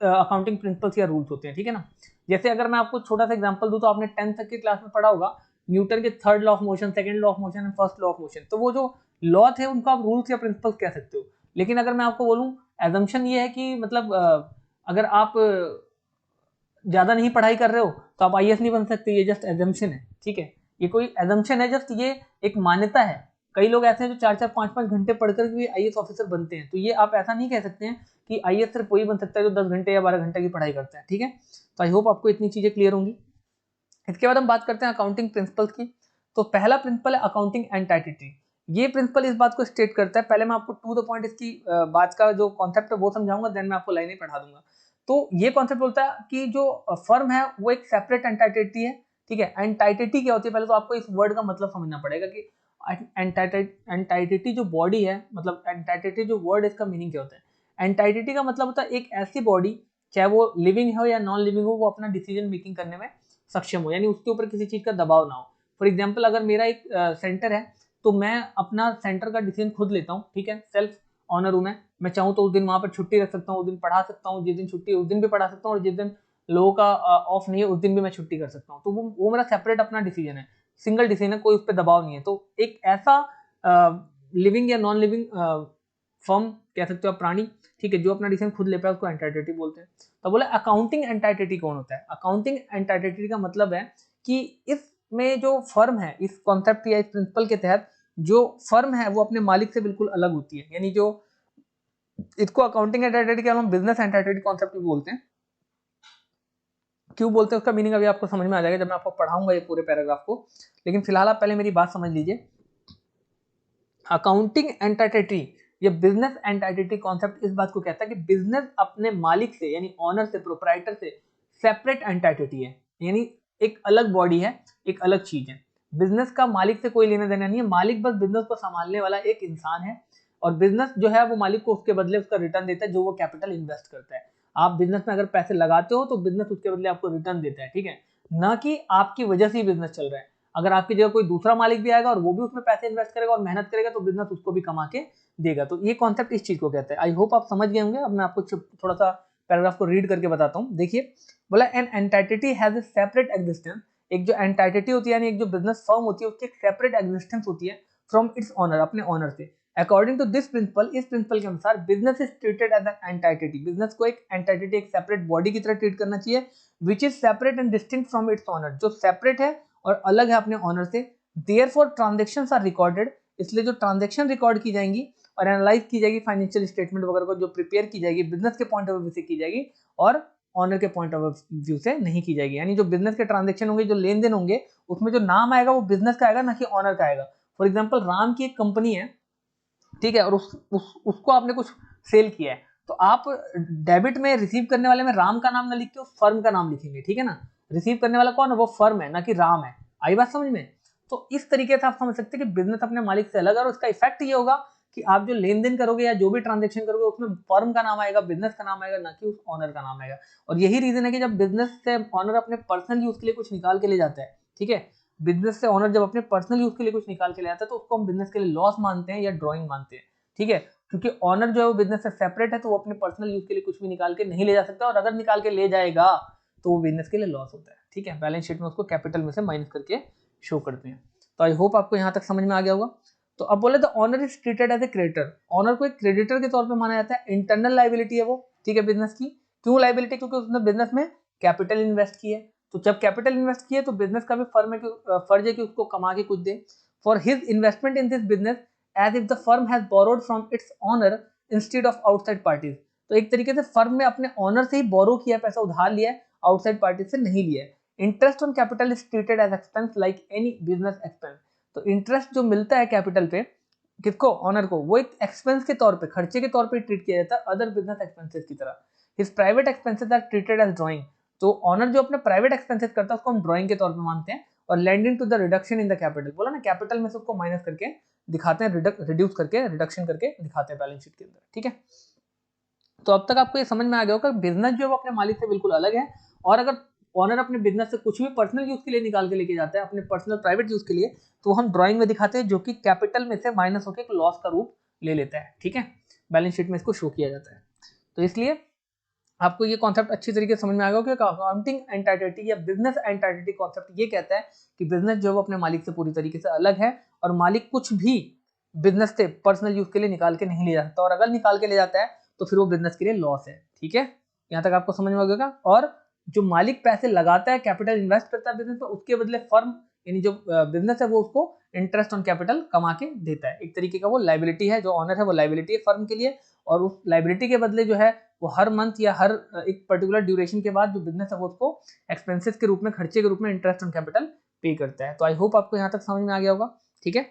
अकाउंटिंग प्रिंसिपल्स या रूल्स होते हैं, ठीक है ना। जैसे अगर मैं आपको छोटा सा एग्जांपल दूं तो आपने 10th तक की क्लास में पढ़ा होगा न्यूटन के third law of motion, second law of motion and first law of motion. तो वो जो लॉ थे उनको आप रूल्स या प्रिंसिपल्स कह सकते हो। लेकिन अगर मैं आपको बोलूं एजम्पशन ये है कि मतलब अगर आप ज्यादा नहीं पढ़ाई कर रहे हो तो आप आईएएस नहीं बन सकते, ये जस्ट एजम्पशन है, ठीक है। ये कोई एजम्पशन है, जस्ट ये एक मान्यता है। कई लोग ऐसे हैं जो 4-4 5-5 घंटे पढ़कर भी आईएएस ऑफिसर बनते हैं, तो ये आप ऐसा नहीं कह सकते हैं कि आईएएस सिर्फ वही बन सकता है जो 10 घंटे या 12 घंटे की पढ़ाई करता है, ठीक है। तो आई होप आपको इतनी चीजें क्लियर होंगी। इसके बाद हम बात करते हैं अकाउंटिंग प्रिंसिपल्स की। तो पहला प्रिंसिपल है अकाउंटिंग एंटाइटी। ये प्रिंसिपल इस बात को स्टेट करता है, पहले मैं आपको टू द पॉइंट इसकी बात का जो कॉन्सेप्ट है वो समझाऊंगा, देन मैं आपको लाइनें पढ़ा दूंगा। तो ये कॉन्सेप्ट बोलता है कि जो फर्म है वो एक सेपरेट एंटाइटी है, ठीक है। एंटाइटी क्या होती है, पहले तो आपको इस वर्ड का मतलब समझना पड़ेगा कि एंटाइटी जो बॉडी है, मतलब एंटाइटी जो वर्ड, इसका मीनिंग क्या होता है। एंटाइटी का मतलब होता है एक ऐसी बॉडी, चाहे वो लिविंग हो या नॉन लिविंग हो, वो अपना डिसीजन मेकिंग करने में सक्षम हो, यानी उसके ऊपर किसी चीज का दबाव ना हो। फॉर एग्जाम्पल, अगर मेरा एक सेंटर है तो मैं अपना सेंटर का डिसीजन खुद लेता हूँ, ठीक है, सेल्फ ऑनर हूं मैं चाहूँ तो उस दिन वहां पर छुट्टी रख सकता हूँ, उस दिन पढ़ा सकता हूँ, जिस दिन छुट्टी उस दिन भी पढ़ा सकता हूँ, और जिस दिन लोगों का ऑफ नहीं है उस दिन भी मैं छुट्टी कर सकता हूँ। तो वो मेरा सेपरेट अपना डिसीजन है, सिंगल डिसीजन है, कोई उस पर दबाव नहीं है। तो एक ऐसा लिविंग या नॉन लिविंग फॉर्म कह सकते हो आप, प्राणी, ठीक है, जो अपना डिसीजन खुद ले पाए उसको एंटाइटी बोलते हैं। तो बोला अकाउंटिंग एंटाइटी कौन होता है। अकाउंटिंग एंटाइटी का मतलब है कि इसमें जो फर्म है, इस कॉन्सेप्ट या इस प्रिंसिपल के तहत जो फर्म है वो अपने मालिक से बिल्कुल अलग होती है, यानी जो इसको अकाउंटिंग एंटाइटी के हम बिजनेस एंटाइटी कॉन्सेप्ट भी बोलते हैं। क्यों बोलते हैं उसका मीनिंग अभी आपको समझ में आ जाएगा जब मैं आपको पढ़ाऊंगा ये पूरे पैराग्राफ को, लेकिन फिलहाल आप पहले मेरी बात समझ लीजिए। अकाउंटिंग एंटाइटी या बिजनेस एंटाइटी कॉन्सेप्ट इस बात को कहता है कि बिजनेस अपने मालिक से, यानी ऑनर से, प्रोप्राइटर से सेपरेट एंटाइटी है, यानी एक अलग बॉडी है, एक अलग चीज है। बिजनेस का मालिक से कोई लेना देना नहीं है, मालिक बस बिजनेस को संभालने वाला एक इंसान है, और बिजनेस जो है वो मालिक को उसके बदले उसका रिटर्न देता है जो वो कैपिटल इन्वेस्ट करता है। आप बिजनेस में अगर पैसे लगाते हो तो बिजनेस उसके बदले आपको रिटर्न देता है, ठीक है, ना कि आपकी वजह से ही बिजनेस चल रहा है। अगर आपकी जगह कोई दूसरा मालिक भी आएगा और वो भी उसमें पैसे इन्वेस्ट करेगा और मेहनत करेगा तो बिजनेस उसको भी कमा के देगा। तो ये कॉन्सेप्ट इस चीज को कहते हैं। आई होप आप समझ गए होंगे। अब मैं आपको थोड़ा सा पैराग्राफ को रीड करके बताता हूँ। देखिए, बोला an entity has a separate existence. एक जो एंटाइटी होती है यानी एक जो बिजनेस फर्म होती है उसकी एक सेपरेट एग्जिस्टेंस होती है फ्रॉम इट्स ओनर, अपने ओनर से। अकॉर्डिंग टू दिस प्रिंसिपल, इस प्रिंसिपल के अनुसार business is treated as an entity. Business को एक एंटाइटी, एक सेपरेट बॉडी की तरह ट्रीट करना चाहिए, which is separate and distinct from its owner, जो सेपरेट है और अलग है अपने ओनर से। देयरफॉर ट्रांजैक्शंस आर रिकॉर्डेड, इसलिए जो ट्रांजैक्शन रिकॉर्ड की जाएंगी और एनालाइज की जाएगी, फाइनेंशियल स्टेटमेंट वगैरह को जो प्रिपेयर की जाएगी बिजनेस के पॉइंट ऑफ व्यू से की जाएगी और ऑनर के पॉइंट ऑफ व्यू से नहीं की जाएगी। यानी जो बिजनेस के ट्रांजैक्शन होंगे, जो लेन देन होंगे, उसमें जो नाम आएगा वो बिजनेस का आएगा, ना कि ऑनर का आएगा। फॉर एग्जाम्पल, राम की एक कंपनी है, ठीक है, और उसको आपने कुछ सेल किया है, तो आप डेबिट में रिसीव करने वाले में राम का नाम ना लिख के उस फर्म का नाम लिखेंगे, ठीक है ना। रिसीव करने वाला कौन है? वो फर्म है, ना कि राम है। आई बात समझ में? तो इस तरीके से आप समझ सकते हैं कि बिजनेस अपने मालिक से अलग है, और उसका इफेक्ट ये होगा कि आप जो लेन देन करोगे या जो भी ट्रांजेक्शन करोगे उसमें फर्म का नाम आएगा, बिजनेस का नाम आएगा, ना कि उस ऑनर का नाम आएगा। और यही रीजन है कि जब बिजनेस से ऑनर अपने पर्सनल यूज के लिए कुछ निकाल के ले जाता है, ठीक है, बिजनेस से ऑनर जब अपने पर्सनल यूज के लिए कुछ निकाल के ले आता है तो उसको हम बिजनेस के लिए लॉस मानते हैं या ड्रॉइंग मानते हैं, ठीक है, क्योंकि ऑनर जो है वो बिजनेस से सेपरेट है, तो वो अपने पर्सनल यूज के लिए कुछ भी निकाल के नहीं ले जा सकता, और अगर निकाल के ले जाएगा तो वो बिजनेस के लिए लॉस होता है, ठीक है। बैलेंस शीट में उसको कैपिटल में से माइनस करके शो करते हैं। तो आई होप आपको यहाँ तक समझ में आ गया होगा। तो अब बोले तो owner is treated as a creditor, owner को एक क्रेडिटर के तौर पे माना जाता है। इंटरनल लाइबिलिटी है वो, ठीक है, बिजनेस की। क्यों लाइबिलिटी? क्योंकि उसने बिजनेस में कैपिटल इन्वेस्ट किया है, तो जब कैपिटल इन्वेस्ट किया तो बिजनेस का भी फर्ज है कि उसको कमा के कुछ दे। For his investment in this business as if the firm has borrowed from its owner instead of outside parties. तो एक तरीके से फर्म ने अपने ओनर से ही बोरो किया, पैसा उधार लिया है, आउटसाइड पार्टी से नहीं लिया है। Interest on capital is treated as expense like any business expense. तो इंटरेस्ट जो मिलता है कैपिटल पे किसको? ऑनर को, वो एक एक्सपेंस के तौर पे, खर्चे के तौर पे ट्रीट किया जाता है अदर बिजनेस एक्सपेंसेस की तरह। His private expenses are treated as drawing. तो ऑनर जो अपने प्राइवेट एक्सपेंसेस करता है उसको हम ड्राइंग के तौर पे मानते हैं। और landing to the reduction in the capital, बोला ना, कैपिटल में से उसको माइनस करके दिखाते हैं, रिड्यूस करके, रिडक्शन करके दिखाते हैं बैलेंस शीट के अंदर, ठीक है। तो अब तक आपको ये समझ में आ गया होगा बिजनेस जो है वो अपने मालिक से बिल्कुल अलग है, और अगर ऑनर अपने बिजनेस से कुछ भी पर्सनल यूज के लिए निकाल के लेके जाता है, अपने पर्सनल प्राइवेट यूज के लिए, तो हम ड्राइंग में दिखाते हैं, जो कि कैपिटल में से माइनस होकर एक लॉस का रूप ले लेता है, ठीक है। बैलेंस शीट में इसको शो किया जाता है। तो इसलिए आपको ये कॉन्सेप्ट अच्छी तरीके से समझ में आ गया कि अकाउंटिंग एंटाइटी या बिजनेस एंटाइटी कॉन्सेप्ट ये कहता है कि बिजनेस जो है वो अपने मालिक से पूरी तरीके से अलग है, और मालिक कुछ भी बिजनेस से पर्सनल यूज के लिए निकाल के नहीं ले जा सकता, और अगर निकाल के ले जाता है तो फिर वो बिजनेस के लिए लॉस है, ठीक है। यहाँ तक आपको समझ में आ गया। और जो मालिक पैसे लगाता है, कैपिटल इन्वेस्ट करता है बिजनेस में, उसके बदले फर्म यानी जो बिजनेस है वो उसको इंटरेस्ट ऑन कैपिटल कमा के देता है। एक तरीके का वो लाइबिलिटी है, जो ऑनर है वो लाइबिलिटी है फर्म के लिए, और उस लाइबिलिटी के बदले जो है वो हर मंथ या हर एक पर्टिकुलर ड्यूरेशन के बाद जो बिजनेस है वो उसको एक्सपेंसेस के रूप में, खर्चे के रूप में इंटरेस्ट ऑन कैपिटल पे करता है। तो आई होप आपको यहाँ तक समझ में आ गया होगा, ठीक है।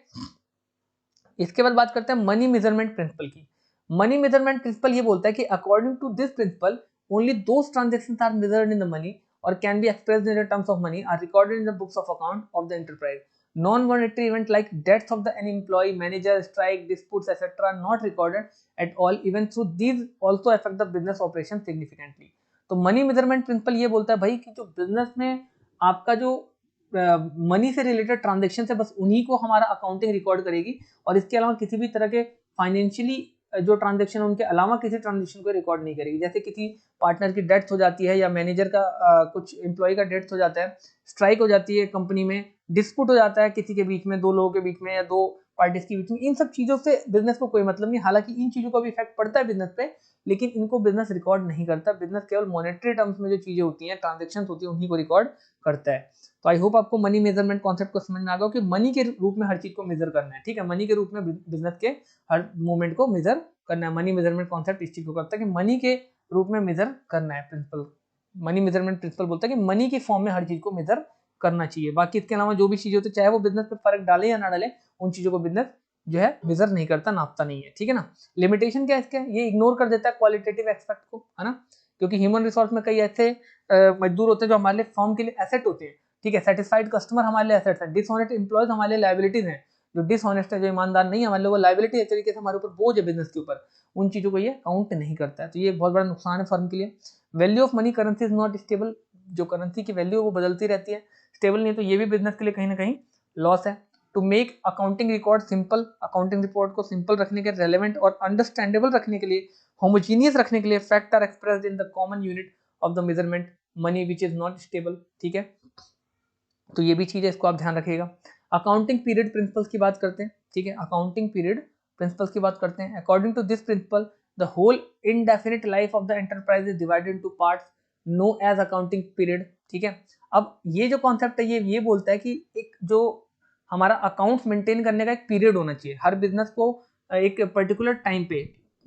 इसके बाद बात करते हैं मनी मेजरमेंट प्रिंसिपल की। मनी मेजरमेंट प्रिंसिपल ये बोलता है कि according to this principle only those transactions are measured in the money और can be expressed in terms of money are recorded in the books of account of the enterprise. Non-monetary event like death of any employee, manager, strike, disputes, etc. not recorded at all. Even through these also affect the business operation significantly. तो money measurement principle ये बोलता है भाई कि जो business में आपका जो मनी से रिलेटेड ट्रांजेक्शन है बस उन्हीं को हमारा अकाउंटिंग रिकॉर्ड करेगी, और इसके अलावा किसी भी तरह के फाइनेंशियली जो ट्रांजेक्शन उनके अलावा किसी ट्रांजेक्शन को रिकॉर्ड नहीं करेगी। जैसे किसी पार्टनर की डेथ हो जाती है, या मैनेजर का कुछ एम्प्लॉय का डेथ हो जाता है, स्ट्राइक हो जाती है कंपनी में, डिस्प्यूट हो जाता है किसी के बीच में, दो लोगों के बीच में या दो पार्टीज के बीच में, इन सब चीजों से बिजनेस को कोई मतलब नहीं। हालांकि इन चीजों का भी इफेक्ट पड़ता है बिजनेस पे, लेकिन इनको बिजनेस रिकॉर्ड नहीं करता। बिजनेस केवल मॉनेटरी टर्म्स में जो चीजें होती हैं, ट्रांजेक्शन होती है, उन्हीं को रिकॉर्ड करता है। तो आई होप आपको मनी मेजरमेंट कॉन्सेप्ट को समझ में आ गया कि मनी के रूप में हर चीज को मेजर करना है, ठीक है। मनी के रूप में बिजनेस के हर मूवमेंट को मेजर करना है। मनी मेजरमेंट कॉन्सेप्ट इस चीज को करता है कि मनी के रूप में मेजर करना है। प्रिंसिपल मनी मेजरमेंट प्रिंसिपल बोलता है कि मनी की फॉर्म में हर चीज को मेजर करना चाहिए। बाकी इसके अलावा जो भी चीजें होती है, चाहे वो बिजनेस पे फर्क डाले या ना डाले, उन चीजों को बिजनेस जो है मेजर नहीं करता, नापता नहीं है, ठीक है ना। लिमिटेशन क्या है इसके? ये इग्नोर कर देता है क्वालिटेटिव एस्पेक्ट को, है ना, क्योंकि ह्यूमन रिसोर्स में कई ऐसे मजदूर होते हैं जो हमारे लिए फर्म के लिए एसेट होते हैं, ठीक है। सेटिस्फाइड कस्टमर हमारे लिए एसेट्स है, डिसऑनेस्ट एम्प्लॉयज हमारे लिए लायबिलिटीज हैं, जो डिसऑनेस्ट है, जो ईमानदार नहीं है, हमारे लिए वो लायबिलिटी है, तरीके से हमारे ऊपर बोझ है बिजनेस के ऊपर, उन चीजों को ये काउंट नहीं करता है। तो ये एक बहुत बड़ा नुकसान है फर्म के लिए। Value of money currency is not stable, जो करेंसी की वैल्यू वो बदलती रहती है, स्टेबल नहीं है, तो ये भी बिजनेस के लिए कहीं ना कहीं लॉस है। To make accounting record simple, accounting report को सिंपल रखने के, रेलेवेंट और अंडरस्टैंडेबल रखने के लिए, होमोजीनियस रखने के लिए, fact are expressed in the common unit of the measurement money which is not stable, ठीक है। तो ये भी चीज है, इसको आप ध्यान रखिएगा। अकाउंटिंग पीरियड प्रिंसिपल्स की बात करते हैं, ठीक है। अकाउंटिंग पीरियड प्रिंसिपल्स की बात करते हैं। According to this principle the whole indefinite life of the enterprise is divided into parts known as accounting period, ठीक है। अब ये जो कॉन्सेप्ट है ये बोलता है कि एक जो हमारा अकाउंट्स मेंटेन करने का एक पीरियड होना चाहिए, हर बिजनेस को एक पर्टिकुलर टाइम पे,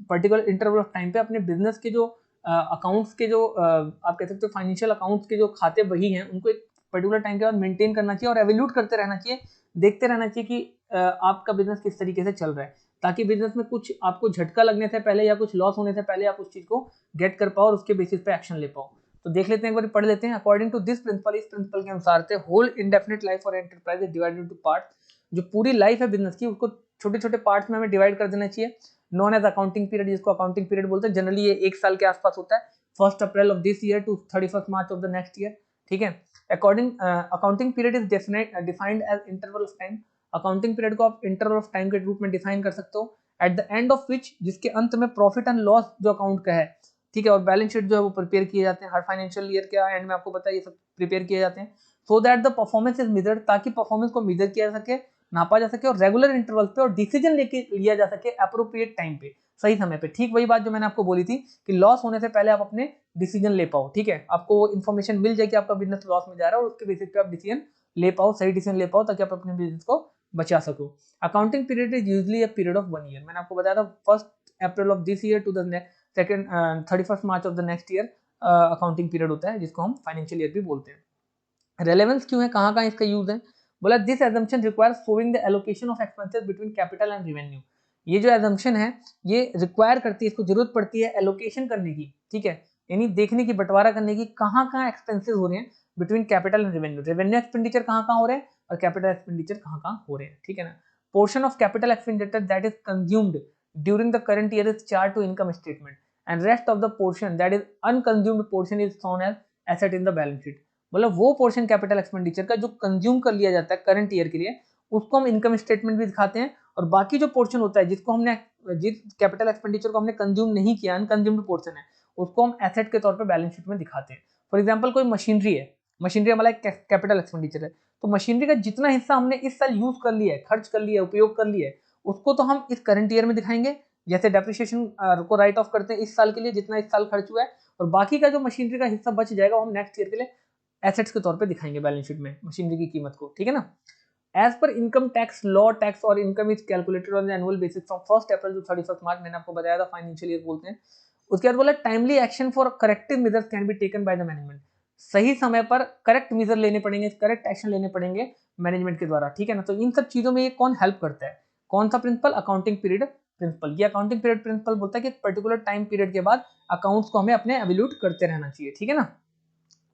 पर्टिकुलर इंटरवल ऑफ टाइम पे अपने बिजनेस के जो अकाउंट्स के जो आप कह सकते हो फाइनेंशियल अकाउंट्स के जो खाते बही हैं, उनको एक पर्टिकुलर टाइम के बाद मेंटेन करना चाहिए और एवेल्यूट करते रहना चाहिए, देखते रहना चाहिए कि आपका बिजनेस किस तरीके से चल रहा है, ताकि बिजनेस में कुछ आपको झटका लगने से पहले या कुछ लॉस होने से पहले आप उस चीज को गेट कर पाओ और उसके बेसिस पे एक्शन ले पाओ। तो देख लेते हैं, एक बार पढ़ लेते हैं। अकॉर्डिंग टू दिस प्रिंसिपल, इस प्रिंसिपल के अनुसार से होल इंडेफिनिट लाइफ और एंटरप्राइज डिवाइडेड इनटू पार्ट, जो पूरी लाइफ है बिजनेस की उसको छोटे छोटे पार्ट्स में हमें डिवाइड कर देना चाहिए। नॉन एज अकाउंटिंग पीरियड, जिसको अकाउंटिंग पीरियड बोलते हैं, जनरली ये 1 साल के आसपास होता है, 1 April of this year to 31 March of the next year, ठीक है। According accounting period is defined as interval of time, accounting period को आप इंटरवल ऑफ टाइम के रूप में डिफाइन कर सकते हो, at the end of which, जिसके अंत में प्रॉफिट एंड लॉस जो अकाउंट का है, ठीक है, और बैलेंस शीट जो है वो प्रिपेयर किए जाते हैं हर फाइनेंशियल ईयर के एंड में, आपको पता है ये सब प्रिपेयर किए जाते हैं, so that the performance is measured, ताकि परफॉर्मेंस को मेजर किया जा सके, नापा जा सके, और रेगुलर इंटरवल पे और डिसीजन लेके लिया जा सके अप्रोप्रिएट टाइम पे, सही समय पे। ठीक वही बात जो मैंने आपको बोली थी कि लॉस होने से पहले आप अपने डिसीजन ले पाओ, ठीक है, आपको इन्फॉर्मेशन मिल जाए कि आपका बिजनेस लॉस में जा रहा है और उसके बेसिस पे आप डिसीजन ले पाओ, सही डिसीजन ले पाओ, ताकि आप अपने बिजनेस को बचा सको। Accounting period is usually a period of 1 year, मैंने आपको बताया था 1 April of this year to the second 31 March of the next year accounting period होता है, जिसको हम फाइनेंशियल ईयर भी बोलते हैं। रेलेवेंस क्यों है, कहाँ कहाँ इसका यूज है, बोला this assumption requires showing the allocation of expenses between capital and revenue, ये जो एजम्पशन है ये रिक्वायर करती है, इसको जरूरत पड़ती है एलोकेशन करने की, ठीक है, यानी देखने की, बंटवारा करने की, कहाँ कहाँ एक्सपेंसेस हो रहे हैं between capital and revenue, revenue expenditure कहाँ कहाँ हो रहे हैं और कैपिटल एक्सपेंडिचर कहाँ कहाँ हो रहे हैं, ठीक है ना। Portion of capital expenditure that is consumed during the current year is charge to income statement and rest of the portion that is unconsumed portion is shown as asset in the balance sheet, मतलब वो portion capital expenditure का जो consume कर लिया जाता है current year के लिए, उसको हम इनकम स्टेटमेंट भी दिखाते हैं, और बाकी जो पोर्शन होता है जिसको हमने, जिस कैपिटल एक्सपेंडिचर को हमने कंज्यूम नहीं किया, अनकंज्यूम्ड पोर्शन है, उसको हम एसेट के तौर पे बैलेंस शीट में दिखाते हैं। फॉर एग्जांपल कोई मशीनरी है, मशीनरी हमारा एक कैपिटल एक्सपेंडिचर है, तो मशीनरी का जितना हिस्सा हमने इस साल यूज कर लिया है, खर्च कर लिया है, उपयोग कर लिया है, उसको तो हम इस करंट ईयर में दिखाएंगे, जैसे डेप्रिसिएशन को राइट ऑफ करते हैं इस साल के लिए जितना इस साल खर्च हुआ है, और बाकी का जो मशीनरी का हिस्सा बच जाएगा वो हम नेक्स्ट ईयर के लिए एसेट्स के तौर पे दिखाएंगे बैलेंस शीट में मशीनरी की कीमत को, ठीक है ना। As per income tax law, tax और income is calculated on annual basis from 1 April to 31 March, मैंने आपको बताया था फाइनेंशियल ईयर बोलते हैं। उसके बाद बोला timely action for corrective measures can be taken by the management, सही समय पर करेक्ट मेजर लेने पड़ेंगे, करेक्ट एक्शन लेने पड़ेंगे मैनेजमेंट के द्वारा, ठीक है ना। तो इन सब चीजों में ये कौन हेल्प करता है, कौन सा प्रिंसिपल, अकाउंटिंग पीरियड प्रिंसिपल। ये अकाउंटिंग पीरियड प्रिंसिपल बोलता है कि पर्टिकुलर टाइम पीरियड के बाद अकाउंट्स को हमें अपने एवल्यूट करते रहना चाहिए, ठीक है ना।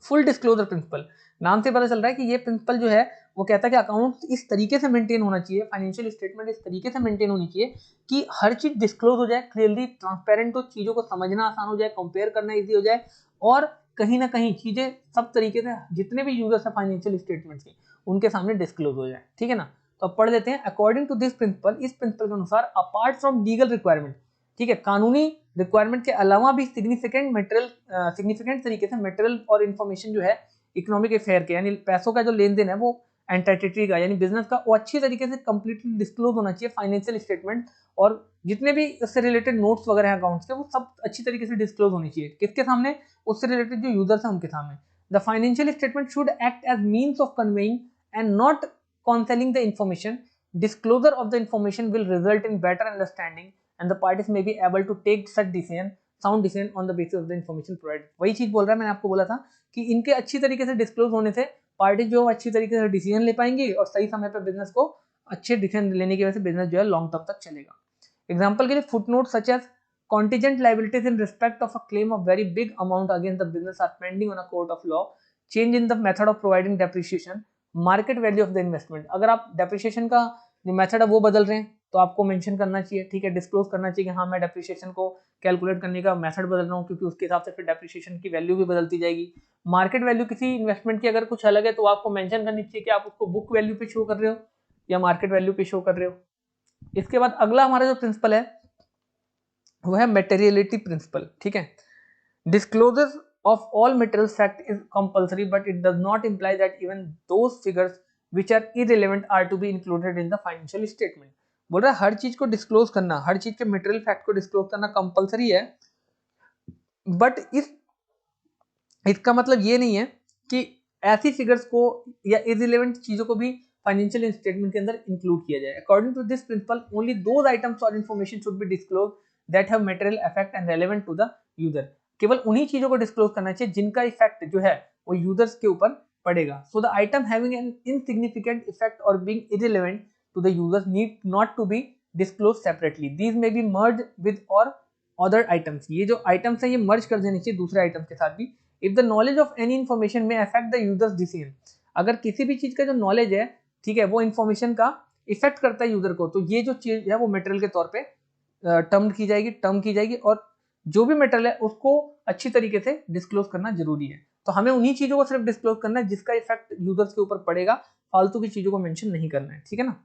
फुल डिस्क्लोजर प्रिंसिपल, नाम से पता चल रहा है कि ये प्रिंसिपल जो है वो कहता है कि अकाउंट इस तरीके से मेंटेन होना चाहिए, फाइनेंशियल स्टेटमेंट इस तरीके से मेंटेन होनी चाहिए कि हर चीज डिस्क्लोज हो जाए, क्लियरली ट्रांसपेरेंट हो, चीजों को समझना आसान हो जाए, कंपेयर करना इजी हो जाए, और कहीं ना कहीं चीजें सब तरीके से जितने भी यूजर्स है फाइनेंशियल स्टेटमेंट्स के उनके सामने डिस्क्लोज हो जाए, ठीक है ना। तो अब पढ़ लेते हैं। अकॉर्डिंग टू दिस प्रिंसिपल, इस प्रिंसिपल के अनुसार अपार्ट फ्रॉम लीगल रिक्वायरमेंट, ठीक है, कानूनी रिक्वायरमेंट के अलावा भी सिग्निफिकेंट तरीके से मटेरियल और इन्फॉर्मेशन जो है इकोनॉमिक अफेयर के, यानी पैसों का जो लेन देन है वो एंटिटी का, यानी बिजनेस का, वो अच्छी तरीके से कंप्लीटली डिस्क्लोज होना चाहिए फाइनेंशियल स्टेटमेंट, और जितने भी उससे रिलेटेड नोट्स वगैरह हैं अकाउंट्स के, वो सब अच्छी तरीके से डिस्क्लोज होनी चाहिए, किसके सामने, उससे रिलेटेड जो यूजर्स हैं उनके सामने। The financial statement should act as means of conveying and not concealing the information. Disclosure of the information will result in better understanding and the parties may be able to take such sound decision on the basis of the information provided. वही चीज बोल रहा है, मैंने आपको बोला था कि इनके अच्छी तरीके से डिस्क्लोज होने से पार्टी जो अच्छी तरीके से डिसीजन ले पाएंगी और सही समय पर बिजनेस को अच्छे डिसीजन लेने की वजह से बिजनेस जो है लॉन्ग टर्म तक चलेगा। एग्जाम्पल के लिए footnote such as contingent liabilities in respect of a claim of very big amount against the business are pending on a court of law change in the method of providing depreciation, market value of the investment. अगर आप depreciation का जो method है वो बदल रहे हैं तो आपको मेंशन करना चाहिए, ठीक है, डिस्क्लोज करना चाहिए कि हाँ मैं डेप्रिसिएशन को कैलकुलेट करने का मेथड बदल रहा हूँ, क्योंकि उसके हिसाब से फिर डेप्रिसिएशन की वैल्यू भी बदलती जाएगी। मार्केट वैल्यू किसी इन्वेस्टमेंट की अगर कुछ अलग है तो आपको मेंशन करनी चाहिए कि आप उसको बुक वैल्यू पे शो कर रहे हो या मार्केट वैल्यू पे शो कर रहे हो। इसके बाद अगला हमारा जो प्रिंसिपल है वो है मटेरियलिटी प्रिंसिपल, ठीक है। Disclosure of all material fact is compulsory, but it does not imply that even those figures which are irrelevant are to be included in the financial statement। बोल रहा है हर चीज को डिस्क्लोज करना, हर चीज के मटेरियल फैक्ट को डिस्क्लोज करना कंपलसरी है, बट इसका मतलब ये नहीं है कि ऐसी फिगर्स को या इररिलेवेंट चीजों को भी फाइनेंशियल स्टेटमेंट के अंदर इंक्लूड किया जाए। According to this principle only those items और information should be disclose that have material effect and relevant to the user. केवल उन्हीं चीजों को डिस्क्लोज करना चाहिए जिनका इफेक्ट जो है वो यूजर्स के ऊपर पड़ेगा। So the item having an insignificant effect और being irrelevant to the users need not to be disclose separately, these may be merge with और अदर आइटम्स। ये जो आइटम्स है ये मर्ज कर देनी चाहिए दूसरे आइटम्स के साथ भी। If the knowledge of any information में अफेक्ट द यूजर्स डिसीजन, अगर किसी भी चीज का जो नॉलेज है, ठीक है, वो इन्फॉर्मेशन का इफेक्ट करता है यूजर को, तो ये जो चीज है वो मटेरियल के तौर पे टर्म की जाएगी और जो भी मटेरियल है उसको अच्छी तरीके से डिस्क्लोज करना जरूरी है। तो हमें उन्हीं चीजों को सिर्फ डिस्क्लोज करना है जिसका इफेक्ट यूजर्स के ऊपर पड़ेगा, फालतू की चीजों को मेंशन नहीं करना है, ठीक है ना।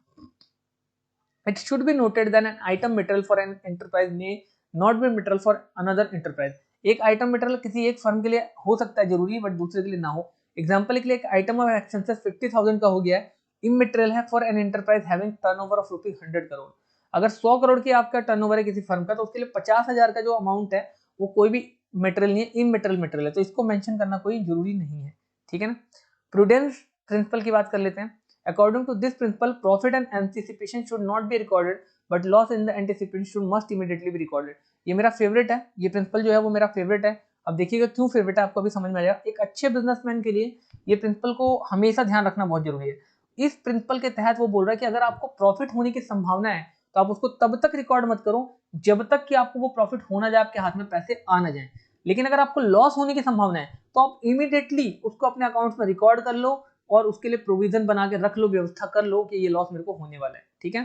It should be noted that an item material for an enterprise may not be material for another enterprise. एक आइटम मटेरियल किसी एक फर्म के लिए हो सकता है जरूरी, बट दूसरे के लिए ना हो। एग्जाम्पल के लिए एक आइटम ऑफ एक्सपेंसेस 50,000 का हो गया है, इमटेरियल है for an enterprise having turnover of ₹100 crore. अगर 100 करोड़ की आपका टर्नओवर है किसी फर्म का, तो उसके लिए 50,000 का जो अमाउंट है वो कोई भी मटेरियल नहीं है, इमटेरियल मटेरियल है, तो इसको मेंशन करना कोई जरूरी नहीं है, ठीक है ना। प्रूडेंस प्रिंसिपल की बात कर लेते हैं। According to this principle, profit and anticipation should not be recorded, but loss in the anticipation should must immediately be recorded। ये मेरा फेवरेट है, ये प्रिंसिपल जो है वो मेरा फेवरेट है। अब देखिएगा क्यों फेवरेट है, आपको अभी समझ में आ जाएगा। एक अच्छे बिजनेसमैन के लिए ये प्रिंसिपल को हमेशा ध्यान रखना बहुत जरूरी है। इस प्रिंसिपल के तहत वो बोल रहा है कि अगर आपको प्रॉफिट होने की संभावना है तो आप उसको तब तक रिकॉर्ड मत करो जब तक कि आपको वो प्रॉफिट होना जाए, आपके हाथ में पैसे आ ना जाए। लेकिन अगर आपको लॉस होने की संभावना है तो आप इमीडिएटली उसको अपने अकाउंट्स में रिकॉर्ड कर लो और उसके लिए प्रोविजन बना के रख लो, व्यवस्था कर लो कि ये लॉस मेरे को होने वाला है, ठीक है।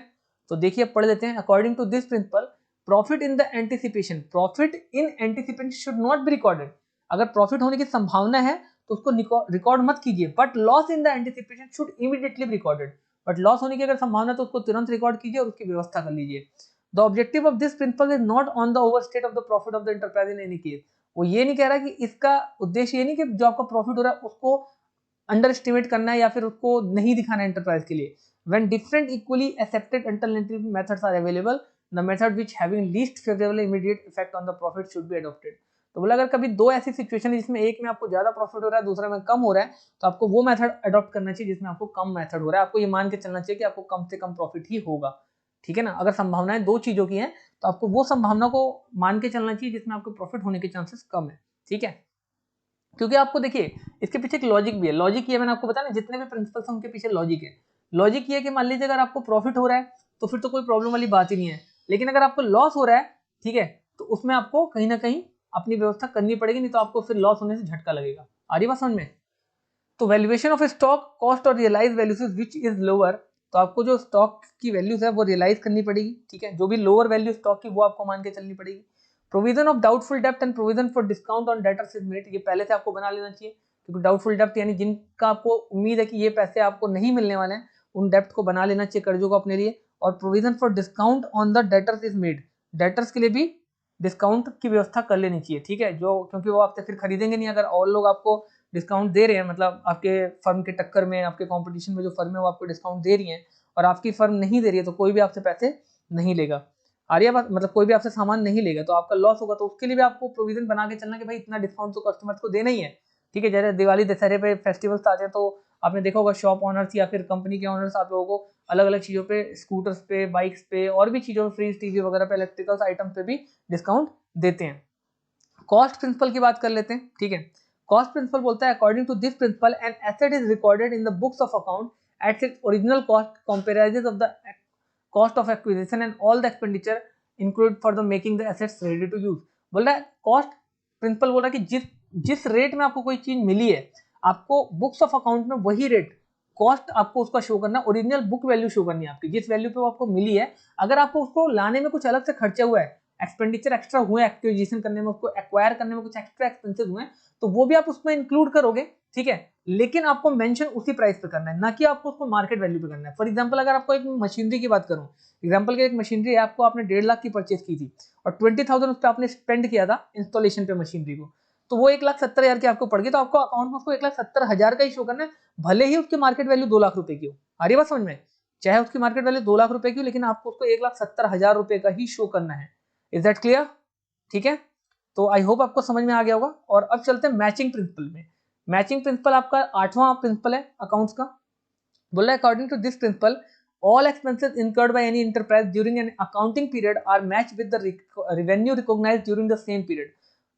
तो देखिए पढ़ लेते हैं। According to this principle profit in the anticipation, profit in anticipation should not be recorded. अगर प्रॉफिट होने की संभावना है तो उसको रिकॉर्ड मत कीजिए, but loss in the anticipation should immediately be recorded. But loss होने की अगर संभावना है तो उसको तुरंत रिकॉर्ड कीजिए और उसकी व्यवस्था कर लीजिए। The objective of this principle is not on the overstate of the profit of the enterprise in any case. वो ये नहीं कह रहा कि इसका उद्देश्य ये नहीं कि जो आपका प्रॉफिट हो रहा है उसको अंडर एस्टिमेट करना है या फिर उसको नहीं दिखाना है एंटरप्राइज के लिए। When different equally accepted alternative methods are available, the method which having least favorable immediate effect on the profit should be adopted। तो बोला अगर कभी दो ऐसी सिचुएशन है जिसमें एक में आपको ज्यादा प्रॉफिट हो रहा है दूसरे में कम हो रहा है, तो आपको वो मेथड अडॉप्ट करना चाहिए जिसमें आपको कम मेथड हो रहा है। आपको ये मान के चलना चाहिए कि आपको कम से कम प्रॉफिट ही होगा, ठीक है ना। अगर संभावनाएं दो चीजों की हैं तो आपको वो संभावना को मान के चलना चाहिए जिसमें आपको प्रॉफिट होने के चांसेस कम है, ठीक है। क्योंकि आपको देखिए इसके पीछे एक लॉजिक भी है। लॉजिक ये मैंने आपको बताया ना, जितने भी प्रिंसिपल्स हैं उनके पीछे लॉजिक है। लॉजिक ये है कि मान लीजिए अगर आपको प्रॉफिट हो रहा है तो फिर तो कोई प्रॉब्लम वाली बात ही नहीं है, लेकिन अगर आपको लॉस हो रहा है, ठीक है, तो उसमें आपको कहीं ना कहीं अपनी व्यवस्था करनी पड़ेगी, नहीं तो आपको फिर लॉस होने से झटका लगेगा। आ रही बात समझ में। तो वैल्यूएशन ऑफ स्टॉक कॉस्ट और realise values which is lower, तो आपको जो स्टॉक की वैल्यूज है वो रियलाइज करनी पड़ेगी, ठीक है। जो भी लोअर वैल्यू स्टॉक की वो आपको मान के चलनी पड़ेगी। प्रोविजन ऑफ डाउटफुल डेप्ट and provision for discount on debtors is made, ये पहले से आपको बना लेना चाहिए, क्योंकि डाउटफुल डेप्ट यानी जिनका आपको उम्मीद है कि ये पैसे आपको नहीं मिलने वाले हैं, उन डेप्ट को बना लेना चाहिए कर्जों को अपने लिए। और provision for discount on the debtors is made, debtors के लिए भी डिस्काउंट की व्यवस्था कर लेनी चाहिए, ठीक है। जो क्योंकि वो आपसे फिर खरीदेंगे नहीं, अगर और लोग आपको डिस्काउंट दे रहे हैं, मतलब आपके फर्म के टक्कर में, आपके कंपटीशन में जो फर्म है वो आपको डिस्काउंट दे रही है और आपकी फर्म नहीं दे रही है, तो कोई भी आपसे पैसे नहीं लेगा। आ रही है बात, मतलब कोई भी आपसे सामान नहीं लेगा तो आपका लॉस होगा, तो उसके लिए भी आपको प्रोविजन बना के चलना कि भाई इतना डिस्काउंट तो कस्टमर्स को देना ही है, ठीक है। जैसे दिवाली दशहरे पे फेस्टिवल्स आते हैं तो आपने देखा होगा शॉप ऑनर्स या फिर कंपनी के ऑनर्स आप लोगों को अलग अलग चीज़ों पे, स्कूटर्स पे, बाइक्स पे और भी चीज़ों पे, फ्रिज, टीवी वगैरह पे, इलेक्ट्रिकल्स आइटम पे भी डिस्काउंट देते हैं। कॉस्ट प्रिंसिपल की बात कर लेते हैं, ठीक है। कॉस्ट प्रिंसिपल बोलता है according to this principle an asset is recorded in the books of account at its original cost comprises of the cost of acquisition and all the expenditure include for the making the assets ready to use. बोल रहा है cost principal बोल रहा है कि जिस rate में आपको कोई चीज मिली है, आपको बुक्स ऑफ अकाउंट में वही रेट कॉस्ट आपको उसका शो करना, ओरिजिनल बुक वैल्यू शो करनी है आपकी, जिस वैल्यू पे वो आपको मिली है। अगर आपको उसको लाने में कुछ अलग से खर्चा हुआ है, एक्सपेंडिचर एक्स्ट्रा हुए एक्विजिशन करने में, उसको एक्वायर करने में कुछ एक्स्ट्रा एक्सपेंसेस हुए, तो वो भी आप उसमें इंक्लूड करोगे, ठीक है। लेकिन आपको मेंशन उसी प्राइस पे करना है, ना कि आपको उसको मार्केट वैल्यू पे करना है। फॉर एग्जांपल अगर आपको एक मशीनरी की बात करूं, एग्जांपल के एक मशीनरी है, आपको आपने 1.5 लाख की परचेज की थी और 20,000 उस पर आपने स्पेंड किया था इंस्टॉलेशन पे मशीनरी को, तो वो 1,70,000 की आपको पड़ गई, तो आपको अकाउंट में उसको 1,70,000 का ही शो करना है, भले ही उसकी मार्केट वैल्यू 2 लाख रुपए की हो। आ रही बात समझ में? चाहे उसकी मार्केट वैल्यू 2 लाख रुपए की हो, लेकिन आपको उसको 1,70,000 रुपए का ही शो करना है। Is that clear? ठीक है, तो आई होप आपको समझ में आ गया होगा। और अब चलते हैं मैचिंग प्रिंसिपल में। मैचिंग प्रिंसिपल आपका 8वां प्रिंसिपल है अकाउंट्स का। बोल रहा है according to this principle all expenses incurred by any enterprise during an accounting period are matched with the revenue recognized during the same period।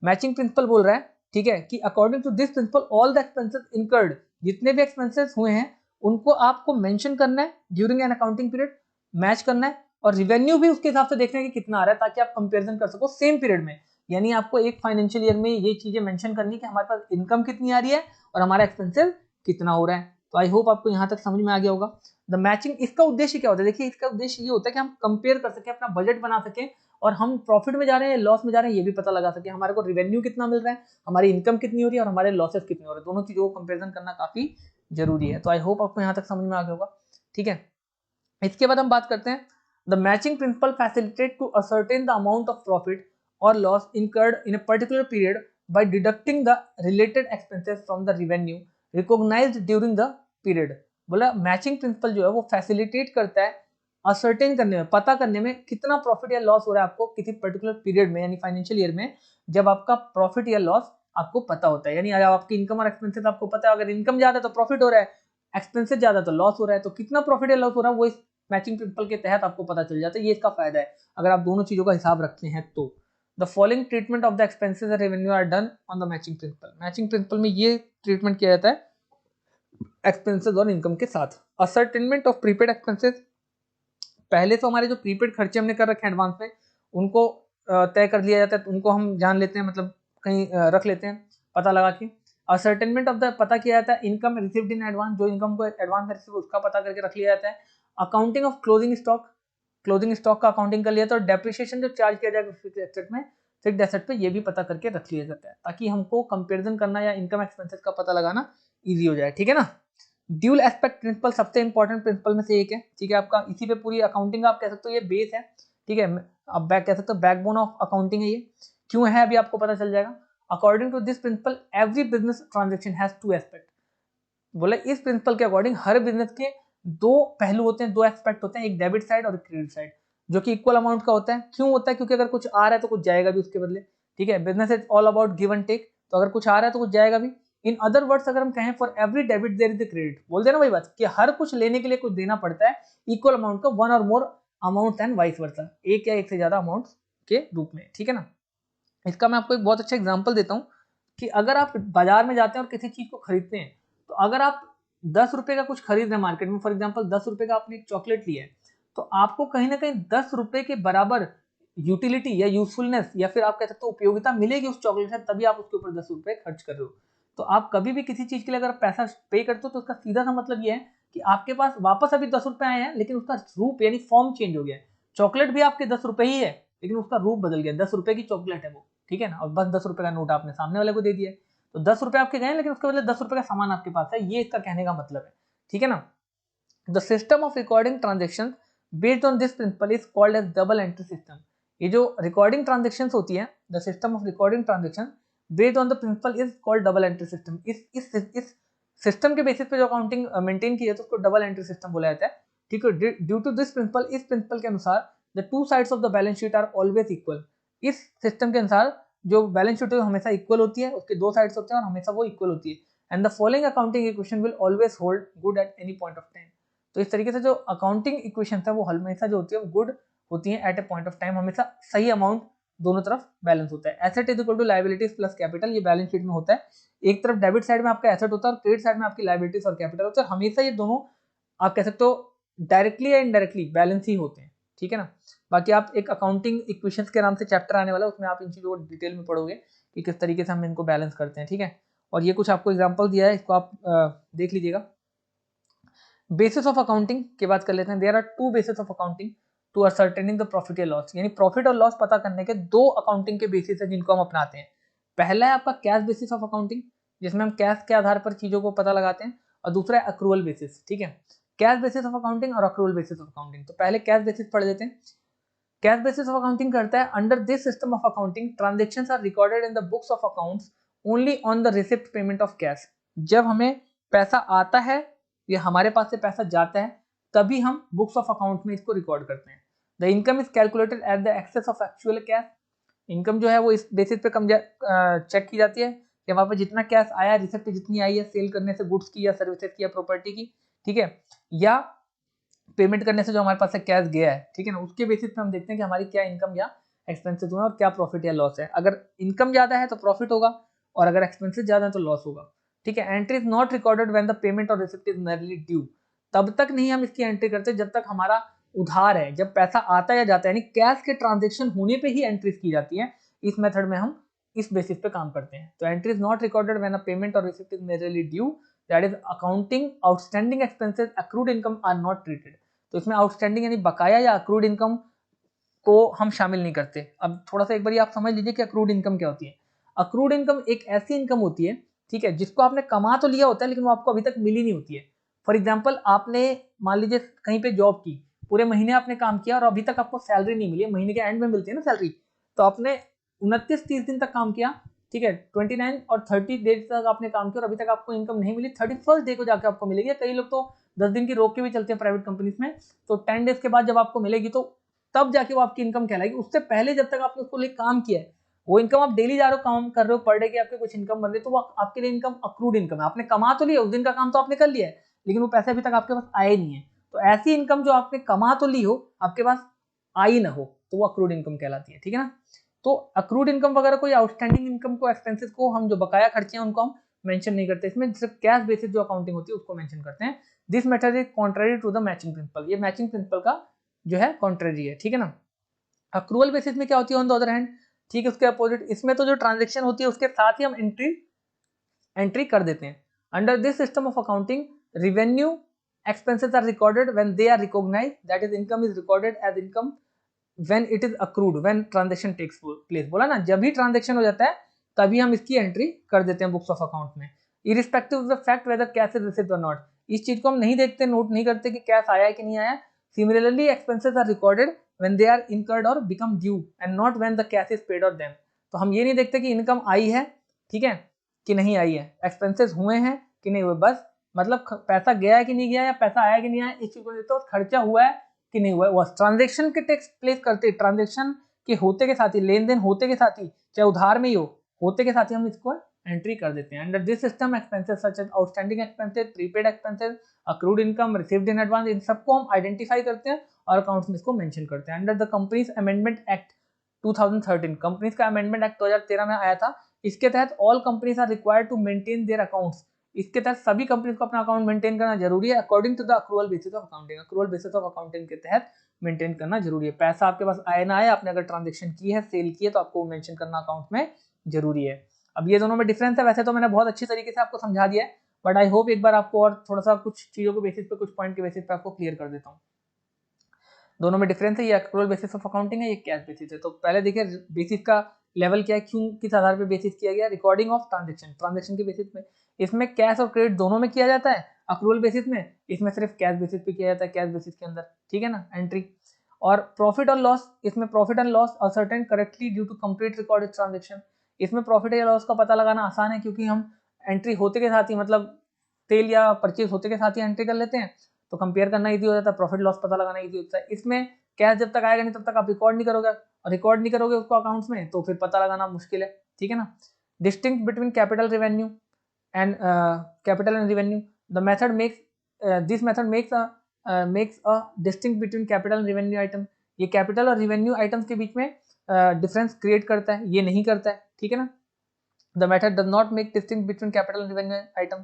Matching principle बोल रहा है, ठीक है, कि according to this principle all the expenses incurred, जितने भी expenses हुए हैं उनको आपको मेंशन करना है during an accounting period, match करना है, और रिवेन्यू भी उसके हिसाब से देखना है कि कितना आ रहा है, ताकि आप कंपेरिजन कर सको सेम पीरियड में। यानी आपको एक फाइनेंशियल ईयर में ये चीजें मेंशन करनी है कि हमारे पास इनकम कितनी आ रही है और हमारा एक्सपेंसेस कितना हो रहा है। तो आई होप आपको यहाँ तक समझ में आ गया होगा। द मैचिंग, इसका उद्देश्य क्या होता है? देखिए, इसका उद्देश्य ये होता है कि हम कंपेयर कर सकें, अपना बजट बना सकें, और हम प्रॉफिट में जा रहे हैं लॉस में जा रहे हैं ये भी पता लगा सके, हमारे को रिवेन्यू कितना मिल रहा है, हमारी इनकम कितनी हो रही है, और हमारे लॉसेस कितने हो रहे हैं, दोनों चीजों को कंपेरिजन करना काफी जरूरी है। तो आई होप आपको यहाँ तक समझ में आ गया होगा, ठीक है। इसके बाद हम बात करते हैं the matching principle facilitate to ascertain the amount of profit और loss incurred in a particular period by deducting the related expenses from the revenue recognized during the period। बोला मैचिंग प्रिंसिपल जो है वो फैसिलिटेट करता है ascertain करने में, पता करने में कितना प्रॉफिट या लॉस हो रहा है आपको किसी पर्टिकुलर पीरियड में, यानी फाइनेंशियल ईयर में, जब आपका प्रॉफिट या लॉस आपको पता होता है। यानी अगर आपकी इनकम और एक्सपेंसेस आपको पता है, अगर इनकम ज्यादा है तो प्रॉफिट हो रहा है, एक्सपेंसेस ज्यादा तो लॉस हो रहा है, तो कितना प्रॉफिट या लॉस हो रहा है वो इस मैचिंग प्रिंसिपल के तहत आपको पता चल जाता है। ये इसका फायदा है अगर आप दोनों चीजों का हिसाब रखते हैं तो। The following treatment of the expenses and revenue are done on the matching principle। Matching principle में ये ट्रीटमेंट किया जाता है एक्सपेंसेस और इनकम के साथ। असर्टेनमेंट ऑफ प्रीपेड एक्सपेंसेस, पहले तो हमारे जो प्रीपेड खर्चे हमने कर रखे हैं एडवांस में, उनको तय कर लिया जाता है, तो उनको हम जान लेते हैं, मतलब कहीं रख लेते हैं पता लगा के। असर्टेनमेंट ऑफ द, पता किया जाता है इनकम रिसीव्ड इन एडवांस, जो इनकम को एडवांस में रिसीव उसका पता करके रख लिया जाता है। Accounting of closing stock, closing stock का अकाउंटिंग कर लिया था, और डेप्रिसिएशन जो चार्ज किया जाएगा फिक्स्ड एसेट में, फिक्स्ड एसेट पे ये भी पता करके रख लिया जाता है, ताकि हमको कंपैरिजन करना या इनकम एक्सपेंसेस का पता लगाना इजी हो जाए, ठीक है ना। ड्यूल एस्पेक्ट प्रिंसिपल सबसे इंपॉर्टेंट प्रिंसिपल में से एक है, ठीक है, आपका इसी पे पूरी अकाउंटिंग आप कह सकते हो ये बेस है, ठीक है, आप बैक कह सकते हो बैकबोन ऑफ अकाउंटिंग है ये। क्यों है अभी आपको पता चल जाएगा। According to this principle every business transaction has two aspect. बोले इस प्रिंसिपल के अकॉर्डिंग हर बिजनेस के दो पहलू होते हैं, दो एस्पेक्ट होते हैं, एक डेबिट साइड और एक क्रेडिट साइड, जो कि इक्वल अमाउंट का होता है। क्यों होता है? क्योंकि अगर कुछ आ रहा है तो कुछ जाएगा भी उसके बदले, ठीक है। Business is all about give and take, तो अगर कुछ आ रहा है तो कुछ जाएगा भी। इन अदर वर्ड्स अगर हम कहें for every debit there is the credit, बोल देना वही बात कि हर कुछ लेने के लिए कुछ देना पड़ता है इक्वल अमाउंट का, वन और more amount and vice versa, एक या एक से ज्यादा अमाउंट के रूप में, ठीक है ना। इसका मैं आपको एक बहुत अच्छा एग्जांपल देता हूँ कि अगर आप बाजार में जाते हैं और किसी चीज को खरीदते हैं, तो अगर आप 10 रुपए का कुछ खरीद रहे हैं मार्केट में, फॉर एग्जांपल 10 रुपए का आपने एक चॉकलेट लिया है, तो आपको कहीं ना कहीं 10 रुपए के बराबर यूटिलिटी या यूजफुलनेस या फिर आप कह सकते हो उपयोगिता मिलेगी उस चॉकलेट से, तभी आप उसके ऊपर 10 रुपए खर्च कर रहे हो। तो आप कभी भी किसी चीज के लिए अगर पैसा पे करते हो तो उसका सीधा सा मतलब ये है कि आपके पास वापस अभी 10 रुपए आए हैं, लेकिन उसका रूप यानी फॉर्म चेंज हो गया है। चॉकलेट भी आपके 10 रुपए ही है, लेकिन उसका रूप बदल गया, 10 रुपए की चॉकलेट है वो, ठीक है ना, और बस 10 रुपए का नोट आपने सामने वाले को दे दिया है, तो 10 रुपए आपके गए, लेकिन उसके बदले 10 रुपए का सामान आपके पास है, ये इसका कहने का मतलब है, ठीक है ना। The system of recording transaction based on this principle is called as double entry system. ये जो रिकॉर्डिंग ट्रांजेक्शन होती है, the system of recording transaction based on the principle is called double entry system. इस system के basis पे जो accounting maintain की है तो उसको डबल एंट्री सिस्टम बोला जाता है, ठीक है। ड्यू टू दिस प्रिंसिपल, इस प्रिंसिपल के अनुसार the two sides of the balance sheet are always equal. इस सिस्टम के अनुसार जो बैलेंस शीट है हमेशा इक्वल होती है, उसके दो साइड्स होते हैं और हमेशा वो इक्वल होती है। And the following accounting equation will always hold good at any point of time. तो इस तरीके से जो अकाउंटिंग इक्वेशन है वो हमेशा जो होती है वो गुड होती है at a point of time, हमेशा सही अमाउंट दोनों तरफ बैलेंस होता है। Asset is equal to liabilities plus capital, ये बैलेंस शीट में होता है। एक तरफ डेबिट साइड में आपका एसेट होता है और क्रेडिट साइड में आपकी लायबिलिटीज और कैपिटल होता है, हमेशा ये दोनों आप कह सकते हो डायरेक्टली या इनडायरेक्टली बैलेंस ही होते हैं, ठीक है ना। बाकी आप एक अकाउंटिंग इक्वेशंस के नाम से चैप्टर आने वाला है, उसमें आप इन चीजों को डिटेल में पढ़ोगे कि किस तरीके से हम इनको बैलेंस करते हैं, ठीक है। और ये कुछ आपको एग्जांपल दिया है, इसको आप देख लीजिएगा। बेसिस ऑफ अकाउंटिंग की बात कर लेते हैं। There are two basis of accounting to ascertaining the profit या लॉस, यानी प्रॉफिट और लॉस पता करने के दो अकाउंटिंग के बेसिस है जिनको हम अपनाते हैं। पहला है आपका कैश बेसिस ऑफ अकाउंटिंग, जिसमें हम कैश के आधार पर चीजों को पता लगाते हैं, और दूसरा है अक्रूवल बेसिस। ठीक है, कैश बेसिस ऑफ अकाउंटिंग और अक्रूवल बेसिस ऑफ अकाउंटिंग। तो पहले कैश बेसिस पढ़ लेते हैं। कैश बेसिस ऑफ अकाउंटिंग करता है, under this system of accounting transactions are recorded in the books of accounts only on the receipt payment of cash. जब हमें पैसा आता है या हमारे पास से पैसा जाता है तभी हम बुक्स ऑफ अकाउंट में इसको रिकॉर्ड करते हैं। The income is calculated at the excess of actual cash. Income जो है वो इस बेसिस पे चेक की जाती है कि हमारे पास जितना कैश आया, रिसिप्ट जितनी आई है सेल करने से गुड्स की या सर्विसेज की या प्रॉपर्टी की, ठीक है, या पेमेंट करने से जो हमारे पास से कैश गया है, ठीक है ना, उसके बेसिस पे हम देखते हैं कि हमारी क्या इनकम या एक्सपेंसेस हुए और क्या प्रॉफिट या लॉस है। अगर इनकम ज्यादा है तो प्रॉफिट होगा और अगर एक्सपेंसेस ज्यादा है तो लॉस होगा। ठीक है, entry is not recorded when the payment और रिसिप्ट इज मेरली ड्यू। तब तक नहीं हम इसकी एंट्री करते जब तक हमारा उधार है, जब पैसा आता या जाता है, यानी कैश के ट्रांजेक्शन होने पे ही एंट्रीज की जाती है। इस मेथड में हम इस बेसिस पे काम करते हैं। तो entry is not recorded when a payment और receipt is merely due, that is accounting outstanding expenses accrued income are not treated. तो इसमें आउटस्टैंडिंग यानी बकाया या अक्रूड इनकम को हम शामिल नहीं करते। अब थोड़ा सा एक बार आप समझ लीजिए कि अक्रूड इनकम क्या होती है। अक्रूड इनकम एक ऐसी इनकम होती है, ठीक है, जिसको आपने कमा तो लिया होता है लेकिन वो आपको अभी तक मिली नहीं होती है। फॉर एग्जाम्पल, आपने मान लीजिए कहीं पे जॉब की, पूरे महीने आपने काम किया और अभी तक आपको सैलरी नहीं मिली, महीने के एंड में मिलती है ना सैलरी। तो आपने 29-30 दिन तक काम किया, ठीक है, 29 और 30 डेज तक आपने काम किया और अभी तक आपको इनकम नहीं मिली। 31st डे को जाकर आपको मिलेगी। कई लोग तो 10 दिन की रोक के भी चलते हैं प्राइवेट कंपनीज में। तो 10 डेज के बाद जब आपको मिलेगी तो तब जाके वो आपकी इनकम कहलाएगी। उससे पहले जब तक आपने उसको लिए काम किया है, वो इनकम आप डेली जा रहे हो, काम कर रहे हो, पर डे की आपके कुछ इनकम बन रही है, तो वो आपके लिए इनकम अक्रूड इनकम है। आपने कमा तो लिया, उस दिन का काम तो आपने कर लिया है, लेकिन वो पैसे अभी तक आपके पास आए नहीं है। तो ऐसी इनकम जो आपने कमा तो ली हो, आपके पास आई ना हो, तो वो अक्रूड इनकम कहलाती है। ठीक है ना। तो अक्रूड इनकम वगैरह कोई आउटस्टैंडिंग इनकम को, एक्सपेंसेस को, हम जो बकाया खर्चे हैं उनको हम मेंशन नहीं करते। इसमें सिर्फ कैश बेसिस जो अकाउंटिंग होती है उसको मेंशन करते हैं। This method is contrary to the matching principle. ये मैचिंग प्रिंसिपल का जो है कॉन्ट्ररी है। ठीक है ना। अक्रूवल बेसिस में क्या होती है ऑन द अदर हैंड, ठीक है, उसके अपोजिट, इसमें तो जो ट्रांजेक्शन होती है उसके साथ ही हम एंट्री कर देते हैं। Under this system of accounting revenue expenses are recorded when they are recognised, that is income is recorded as income when it is accrued when transaction takes place. बोला ना, जब भी ट्रांजेक्शन हो जाता है तभी हम इसकी एंट्री कर देते हैं बुक्स ऑफ अकाउंट में, irrespective of the fact whether cash is received और नॉट। इस चीज को हम नहीं देखते, नोट नहीं करते कि कैश आया है कि नहीं आया। Similarly expenses are recorded when they are incurred or become due and not when the cash is paid or them। तो हम ये नहीं देखते कि इनकम आई है, ठीक है, कि नहीं आई है, एक्सपेंसेस हुए हैं कि नहीं हुए, बस मतलब पैसा गया है कि नहीं गया या पैसा आया कि नहीं आया, इस चीज को देखते हो। खर्चा हुआ है कि नहीं हुआ है, वह ट्रांजेक्शन के टेक्स प्लेस करते, ट्रांजेक्शन के होते के साथ ही, लेन देन होते के साथ ही, चाहे उधार में ही हो, होते के साथ ही हम इसको एंट्री कर देते हैं। Under this system expenses such as outstanding expenses, prepaid expenses, accrued income, received in advance, इन सबको हम आइडेंटिफाई करते हैं और अकाउंट्स में इसको मेंशन करते हैं। Under the companies amendment act 2013, companies का अमेंडमेंट एक्ट 2013 में आया था। इसके तहत all companies are required to maintain their accounts. इसके तहत सभी कंपनीज को अपना अकाउंट मेंटेन करना जरूरी है according to the accrual basis of accounting. Accrual basis of accounting के तहत मेंटेन करना जरूरी है। पैसा आपके पास आए ना आए, आपने अगर ट्रांजेक्शन की है, सेल की है, तो आपको मेंशन करना अकाउंट में जरूरी है। अब ये दोनों में डिफरेंस है। वैसे तो मैंने बहुत अच्छी तरीके से आपको समझा दिया है, बट आई होप एक बार आपको और थोड़ा सा कुछ चीजों के बेसिस पे, कुछ पॉइंट के बेसिस पे आपको क्लियर कर देता हूँ। दोनों में डिफरेंस है, ये अक्रूवल बेसिस ऑफ अकाउंटिंग है, ये कैश बेसिस है। तो पहले देखिए बेसिस का लेवल क्या है, क्यों, किस आधार पे बेसिस किया गया। रिकॉर्डिंग ऑफ ट्रांजेक्शन, ट्रांजेक्शन के बेसिस में, इसमें कैश और क्रेडिट दोनों में किया जाता है। अक्रूवल बेसिस में, इसमें सिर्फ कैश बेसिस पे किया जाता है, कैश बेसिस के अंदर, ठीक है ना, एंट्री। और प्रॉफिट और लॉस, इसमें profit and loss ascertain correctly due to complete recorded transaction. इसमें प्रॉफिट या लॉस का पता लगाना आसान है क्योंकि हम एंट्री होते के साथ ही, मतलब सेल या परचेज होते के साथ ही एंट्री कर लेते हैं, तो कंपेयर करना इजी हो जाता है, प्रॉफिट लॉस पता लगाना इजी होता है। इसमें कैश जब तक आएगा नहीं तब तक आप रिकॉर्ड नहीं करोगे, और रिकॉर्ड नहीं करोगे उसको अकाउंट्स में, तो फिर पता लगाना मुश्किल है, ठीक है ना। Distinct between capital revenue and capital and revenue, the method makes this method makes a distinct between capital and revenue item. ये कैपिटल और रेवेन्यू आइटम्स के बीच में डिफरेंस क्रिएट करता है, ये नहीं करता है, ठीक है ना। The method does not make distinct between capital and revenue item.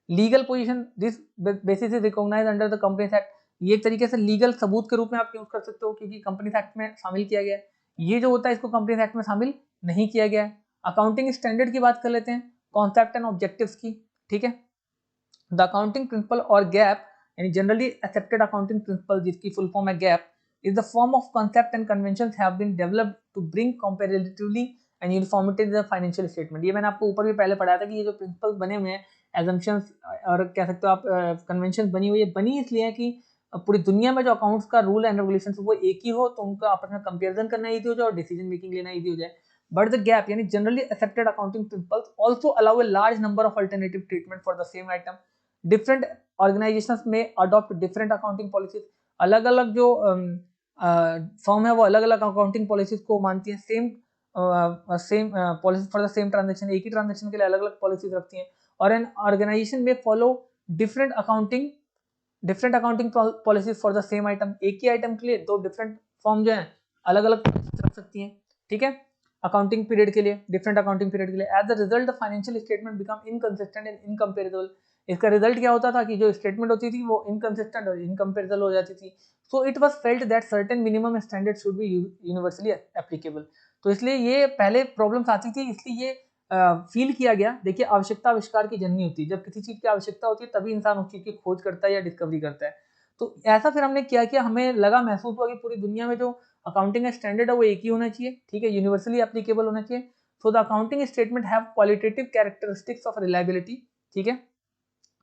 Legal position, this basis is recognised under the companies act. ये एक तरीके से लीगल सबूत के रूप में आप यूज कर सकते हो क्योंकि कंपनीज एक्ट में शामिल किया गया है। ये जो होता है इसको कंपनीज एक्ट में शामिल नहीं किया गया है। अकाउंटिंग स्टैंडर्ड की बात कर लेते हैं। कॉन्सेप्ट एंड ऑब्जेक्टिव्स की, ठीक है। द अकाउंटिंग प्रिंसिपल और गैप यानी जनरली एक्सेप्टेड अकाउंटिंग प्रिंसिपल जिसकी फुल फॉर्म है gap is the form of concept and conventions have been developed to bring comparatively and uniformity in the financial statement। ये मैंने आपको ऊपर भी पहले पढ़ाया था कि ये जो प्रिंसिपल्स बने हुए हैं, assumptions और कह सकते हो आप कन्वेंशन बनी हुई है, बनी इसलिए है कि पूरी दुनिया में जो अकाउंट्स का रूल एंड रेगुलेशन वो एक ही हो, तो उनका आपस में कंपेरिजन करना ईजी हो जाए और डिसीजन मेकिंग लेना ईजी हो जाए। बट द गैप यानी generally accepted accounting principles also allow a large number of alternative treatment for the same item. Different organisations में अडॉप्ट डिफरेंट अकाउंटिंग पॉलिसीज, अलग अलग जो फर्म है वो अलग अलग अकाउंटिंग पॉलिसीज को मानती है, same policy for the same transaction, एक ही ट्रांजेक्शन के लिए अलग अलग पॉलिसीज रखती हैं। और एन ऑर्गेनाइजेशन में follow different accounting policies for the same item, एक ही आइटम के लिए दो डिफरेंट फर्म जो है अलग अलग पॉलिसीज रख सकती हैं, ठीक है, अकाउंटिंग पीरियड के लिए, डिफरेंट अकाउंटिंग पीरियड के लिए। As the result the financial statement become inconsistent and incomparable. इसका रिजल्ट क्या होता था कि जो स्टेटमेंट होती थी वो इनकंसिस्टेंट और इनकम्पेरेबल हो जाती थी। So it was felt that certain minimum standard should be universally applicable. तो इसलिए ये पहले प्रॉब्लम्स आती थी, इसलिए ये फील किया गया। देखिए, आवश्यकता आविष्कार की जननी होती है, जब किसी चीज की आवश्यकता होती है तभी इंसान उस चीज की खोज करता है या डिस्कवरी करता है। तो ऐसा फिर हमने क्या किया, हमें लगा, महसूस हुआ कि पूरी दुनिया में जो अकाउंटिंग का स्टैंडर्ड है वो एक ही होना चाहिए, ठीक है, यूनिवर्सली एप्लीकेबल होना चाहिए। So the accounting statement have qualitative characteristics of reliability, ठीक है।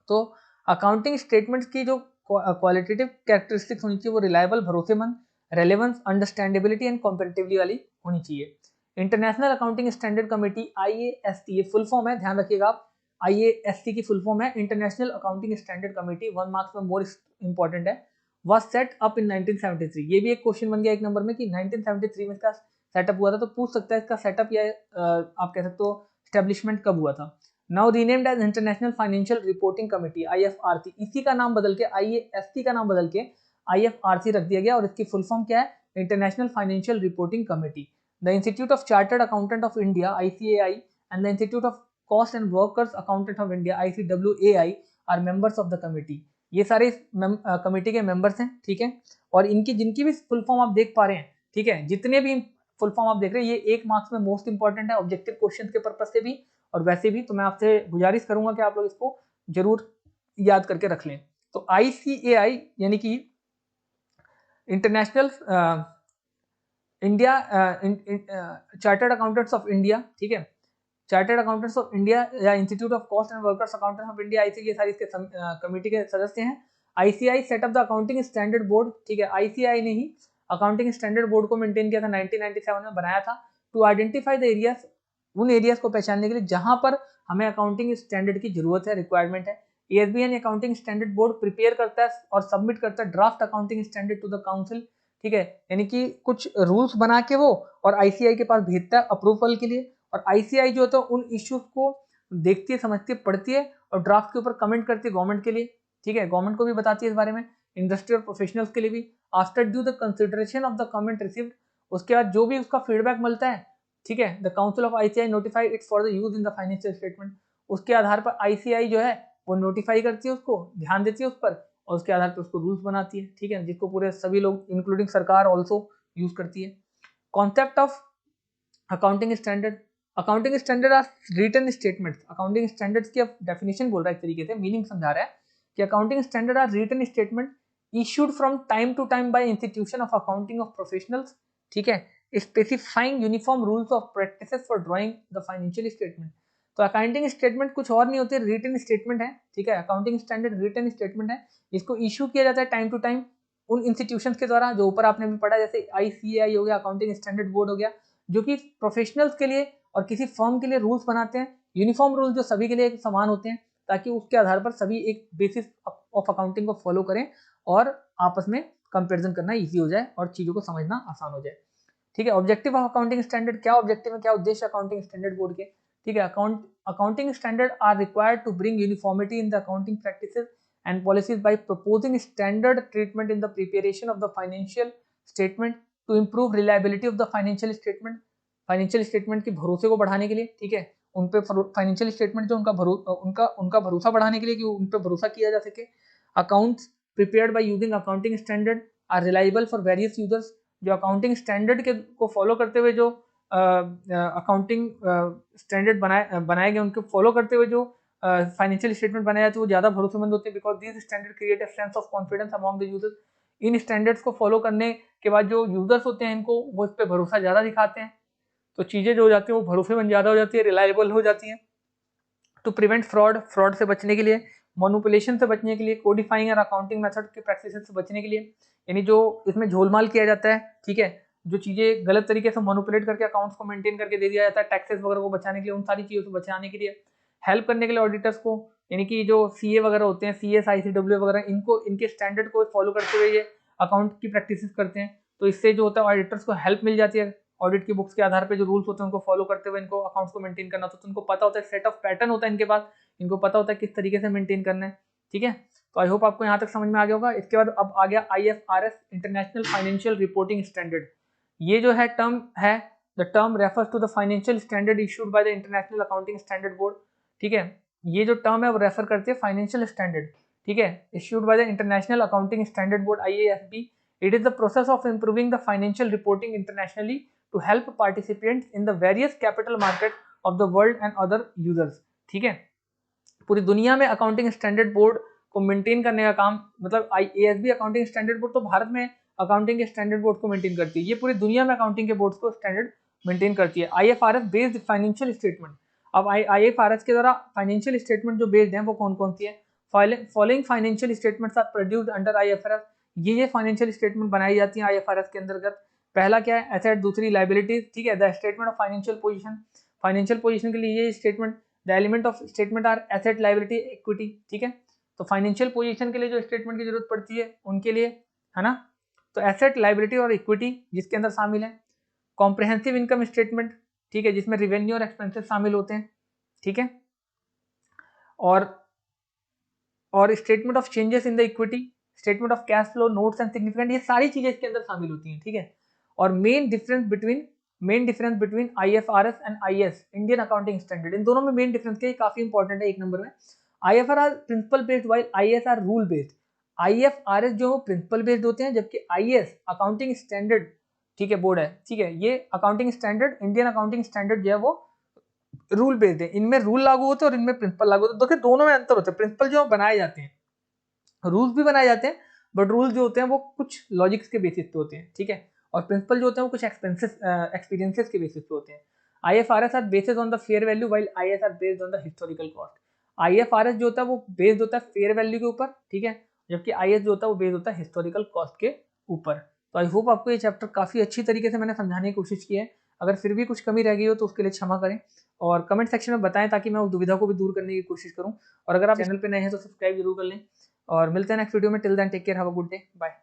तो अकाउंटिंग स्टेटमेंट्स की जो क्वालिटेटिव कैरेक्टरिस्टिक्स होनी चाहिए वो रिलायबल, भरोसेमंद, रेलेवेंस, अंडरस्टैंडेबिलिटी एंड कॉम्पेटिटिवली वाली होनी चाहिए। International accounting standard committee IAST, ये फुल फॉर्म है, ध्यान रखिएगा आप, IAST की फुल फॉर्म है international accounting standard committee, 1 marks में मोर इंपॉर्टेंट है, वाज सेट अप इन 1973। ये भी एक क्वेश्चन बन गया एक नंबर में कि 1973 में इसका सेटअप हुआ था, तो पूछ सकता है इसका सेटअप या आप कह सकते हो स्टैब्लिशमेंट कब हुआ था। Now renamed as international financial reporting committee, IFRC, इसी का नाम बदल के IAST का नाम बदल के IFRC रख दिया गया, और इसकी फुल फॉर्म क्या है, international financial reporting committee. The institute of chartered accountant of India ICAI and the institute of cost and workers accountant of India ICWAI are members of the committee. ये सारे committee के members हैं, ठीक है। और इनकी जिनकी भी फुल फॉर्म आप देख पा रहे हैं, ठीक है, जितने भी फुल फॉर्म आप देख रहे हैं, ये 1 मार्क्स में मोस्ट इंपॉर्टेंट है ऑब्जेक्टिव क्वेश्चन के पर्पज से भी और वैसे भी। तो मैं आपसे गुजारिश करूंगा कि आप लोग इसको जरूर याद करके रख लें। तो ICAI यानी कि international India chartered accountants of India, ठीक है, चार्टर्ड अकाउंटेंट्स ऑफ इंडिया या institute of cost and workers accountants of India, ICAI, ये सारी इसके कमेटी के सदस्य हैं। ICAI set up the accounting standard board, ठीक है, ICAI ने ही अकाउंटिंग स्टैंडर्ड बोर्ड को मेंटेन किया था, 1997 में बनाया था, टू आइडेंटिफाई द एरियाज, उन एरियाज को पहचानने के लिए जहां पर हमें अकाउंटिंग स्टैंडर्ड की जरूरत है, रिक्वायरमेंट है। ASBN accounting standard board prepare करता है और सबमिट करता है draft accounting standard to the council, ठीक है, यानी कि कुछ रूल्स बना के वो और ICAI के पास भेजता है अप्रूवल के लिए, और ICAI जो होता है उन इश्यूज को देखती है, समझती है, पढ़ती है और ड्राफ्ट के ऊपर कमेंट करती है गवर्नमेंट के लिए, ठीक है, गवर्नमेंट को भी बताती है इस बारे में, इंडस्ट्री और प्रोफेशनल्स के लिए भी। After due the consideration of the comment received, उसके बाद जो भी उसका फीडबैक मिलता है, ठीक है, the council of ICAI notify it's for the use in the financial statement. उसके आधार पर ICAI जो है वो नोटिफाई करती है, उसको ध्यान देती है उस पर, और उसके आधार पर उसको रूल्स बनाती है, ठीक है, जिसको पूरे सभी लोग इंक्लूडिंग सरकार ऑल्सो यूज करती है। Concept of accounting standard, accounting standard are written statements, accounting standards की डेफिनेशन बोल रहा है, एक तरीके से मीनिंग समझा रहा है कि accounting standard are written statement issued from time to time by institution of accounting of professionals, ठीक है, specifying uniform rules of practices for drawing the financial statement। तो अकाउंटिंग स्टेटमेंट कुछ और नहीं होते, रिटन स्टेटमेंट है, ठीक है, अकाउंटिंग स्टैंडर्ड रिटन स्टेटमेंट है, इसको इशू किया जाता है टाइम टू टाइम उन इंस्टीट्यूशंस के द्वारा जो ऊपर आपने भी पढ़ा, जैसे ICAI हो गया, अकाउंटिंग स्टैंडर्ड बोर्ड हो गया, जो कि प्रोफेशनल्स के लिए और किसी फर्म के लिए रूल्स बनाते हैं, यूनिफॉर्म रूल जो सभी के लिए समान होते हैं, ताकि उसके आधार पर सभी एक बेसिस ऑफ अकाउंटिंग को फॉलो करें और आपस में कंपैरिजन करना इजी हो जाए और चीजों को समझना आसान हो जाए, ठीक है। ऑब्जेक्टिव ऑफ अकाउंटिंग स्टैंडर्ड, क्या ऑब्जेक्टिव है, क्या उद्देश्य अकाउंटिंग स्टैंडर्ड बोर्ड के, ठीक है। Accounting standard are required to bring uniformity in the accounting practices and policies by proposing standard treatment in the preparation of the financial statement to improve reliability of the financial statement, financial statement के भरोसे को बढ़ाने के लिए, ठीक है, उन पे फाइनेंशियल स्टेटमेंट जो उनका भरोसा बढ़ाने के लिए कि उन पे भरोसा किया जा सके। Accounts prepared by using accounting standard are reliable for various users, जो अकाउंटिंग स्टैंडर्ड के को फॉलो करते हुए जो अकाउंटिंग स्टैंडर्ड बनाए गए उनको फॉलो करते हुए जो फाइनेंशियल स्टेटमेंट बनाए जाते हैं वो ज़्यादा भरोसेमंद होते हैं, because this standard create a sense of confidence among the users. In standards को फॉलो करने के बाद जो यूजर्स होते हैं इनको वो इस पर भरोसा ज़्यादा दिखाते हैं, तो चीज़ें जो हो जाती हैं वो भरोसेमंद ज़्यादा हो जाती है, रिलायबल हो जाती हैं। टू प्रिवेंट फ्रॉड से बचने के लिए, मैनिपुलेशन से बचने के लिए, कोडिफाइंग और अकाउंटिंग मेथड के प्रैक्टिसेस से बचने के लिए, यानी जो इसमें झोलमाल किया जाता है, ठीक है, जो चीज़ें गलत तरीके से मैनिपुलेट करके अकाउंट्स को मेंटेन करके दे दिया जाता है टैक्सेस वगैरह को बचाने के लिए, उन सारी चीज़ों से बचाने के लिए हेल्प करने के लिए ऑडिटर्स को, यानी कि जो सीए वगैरह होते हैं, सीएस आईसीडब्ल्यू वगैरह, इनको इनके स्टैंडर्ड को फॉलो करते हुए ये अकाउंट की प्रैक्टिसेस करते हैं, तो इससे जो होता है ऑडिटर्स को हेल्प मिल जाती है। ऑडिट की बुक्स के आधार पे जो रूल्स होते हैं उनको फॉलो करते हुए इनको अकाउंट्स को मेंटेन करना होता है, तो उनको पता होता है, सेट ऑफ पैटर्न होता है इनके पास, इनको पता होता है किस तरीके से मेंटेन करना है, ठीक है। तो आई होप आपको यहाँ तक समझ में आ गया होगा। इसके बाद अब आ गया IFRS, international financial reporting standard. ये जो है टर्म है, the term refers to the financial standard issued by the international accounting standard board, ठीक है। ये जो टर्म है वो रेफर करती है फाइनेंशियल स्टैंडर्ड, ठीक है, issued by the international accounting standard Board IASB. It is the process of improving the financial reporting internationally to help participants in the various capital market of the world and other users, ठीक है। पूरी दुनिया में accounting standard board को maintain करने का काम, मतलब आईएएसबी अकाउंटिंग स्टैंडर्ड बोर्ड तो भारत में अकाउंटिंग के स्टैंडर्ड बोर्ड को मेंटेन करती है, ये पूरी दुनिया में अकाउंटिंग के बोर्ड्स को स्टैंडर्ड मेंटेन करती है। आईएफआरएस बेस्ड फाइनेंशियल स्टेटमेंट, अब आईएफआरएस के द्वारा फाइनेंशियल स्टेटमेंट जो बेस्ड हैं वो कौन कौन सी है? Following financial statements are produced under IFRS, ये फाइनेंशियल स्टेटमेंट बनाई जाती है आईएफआरएस के अंतर्गत। पहला क्या है? एसेट, दूसरी लायबिलिटीज, ठीक है, the statement of financial position, financial position के लिए ये statement, the element of statement are asset, liability, equity, ठीक है। तो फाइनेंशियल पोजीशन के लिए जो स्टेटमेंट की जरूरत पड़ती है उनके लिए, है ना, तो एसेट, लायबिलिटी और इक्विटी जिसके अंदर शामिल है। कॉम्प्रिहेंसिव इनकम स्टेटमेंट, ठीक है, जिसमें रिवेन्यू और एक्सपेंसेस शामिल होते हैं, ठीक है, और statement of changes in the equity, statement of cash flow, notes and significant, ये सारी चीजें इसके अंदर शामिल होती हैं, ठीक है। और main difference between IFRS and IS, Indian accounting standard, इन दोनों में मेन डिफरेंस क्या है, काफी इंपॉर्टेंट है, एक नंबर में। IFRS principle based while IS are rule based, IFRS जो प्रिंसिपल बेस्ड होते हैं, जबकि आईएस अकाउंटिंग स्टैंडर्ड, ठीक है, बोर्ड है, ठीक है, ये accounting standard, Indian accounting standard जो है वो रूल बेस्ड है, इनमें रूल लागू होते हैं और इनमें प्रिंसिपल लागू होते हैं। देखिए दोनों में अंतर होता है, प्रिंसिपल जो बनाए जाते हैं, रूल्स भी बनाए जाते हैं, बट रूल्स जो होते हैं वो कुछ लॉजिक्स के बेसिस पे होते हैं, ठीक है, और प्रिंसिपल जो होते हैं वो कुछ एक्सपीरियंसेस के बेसिस पे होते हैं। IFRS are based on the fair value while IS are based on the historical cost. IFRS जो होता है वो बेस्ड होता है फेयर वैल्यू के ऊपर, ठीक है, जबकि आईएस जो होता है वो बेस्ड होता है हिस्टोरिकल कॉस्ट के ऊपर। तो आई होप आपको ये चैप्टर काफी अच्छी तरीके से मैंने समझाने की कोशिश की है। अगर फिर भी कुछ कमी रह गई हो तो उसके लिए क्षमा करें और कमेंट सेक्शन में बताएं ताकि मैं उस दुविधा को भी दूर करने की कोशिश करूं। और अगर आप चैनल पे नए हैं तो सब्सक्राइब जरूर कर लें और मिलते हैं नेक्स्ट वीडियो में। Till then take care, have a good day, bye.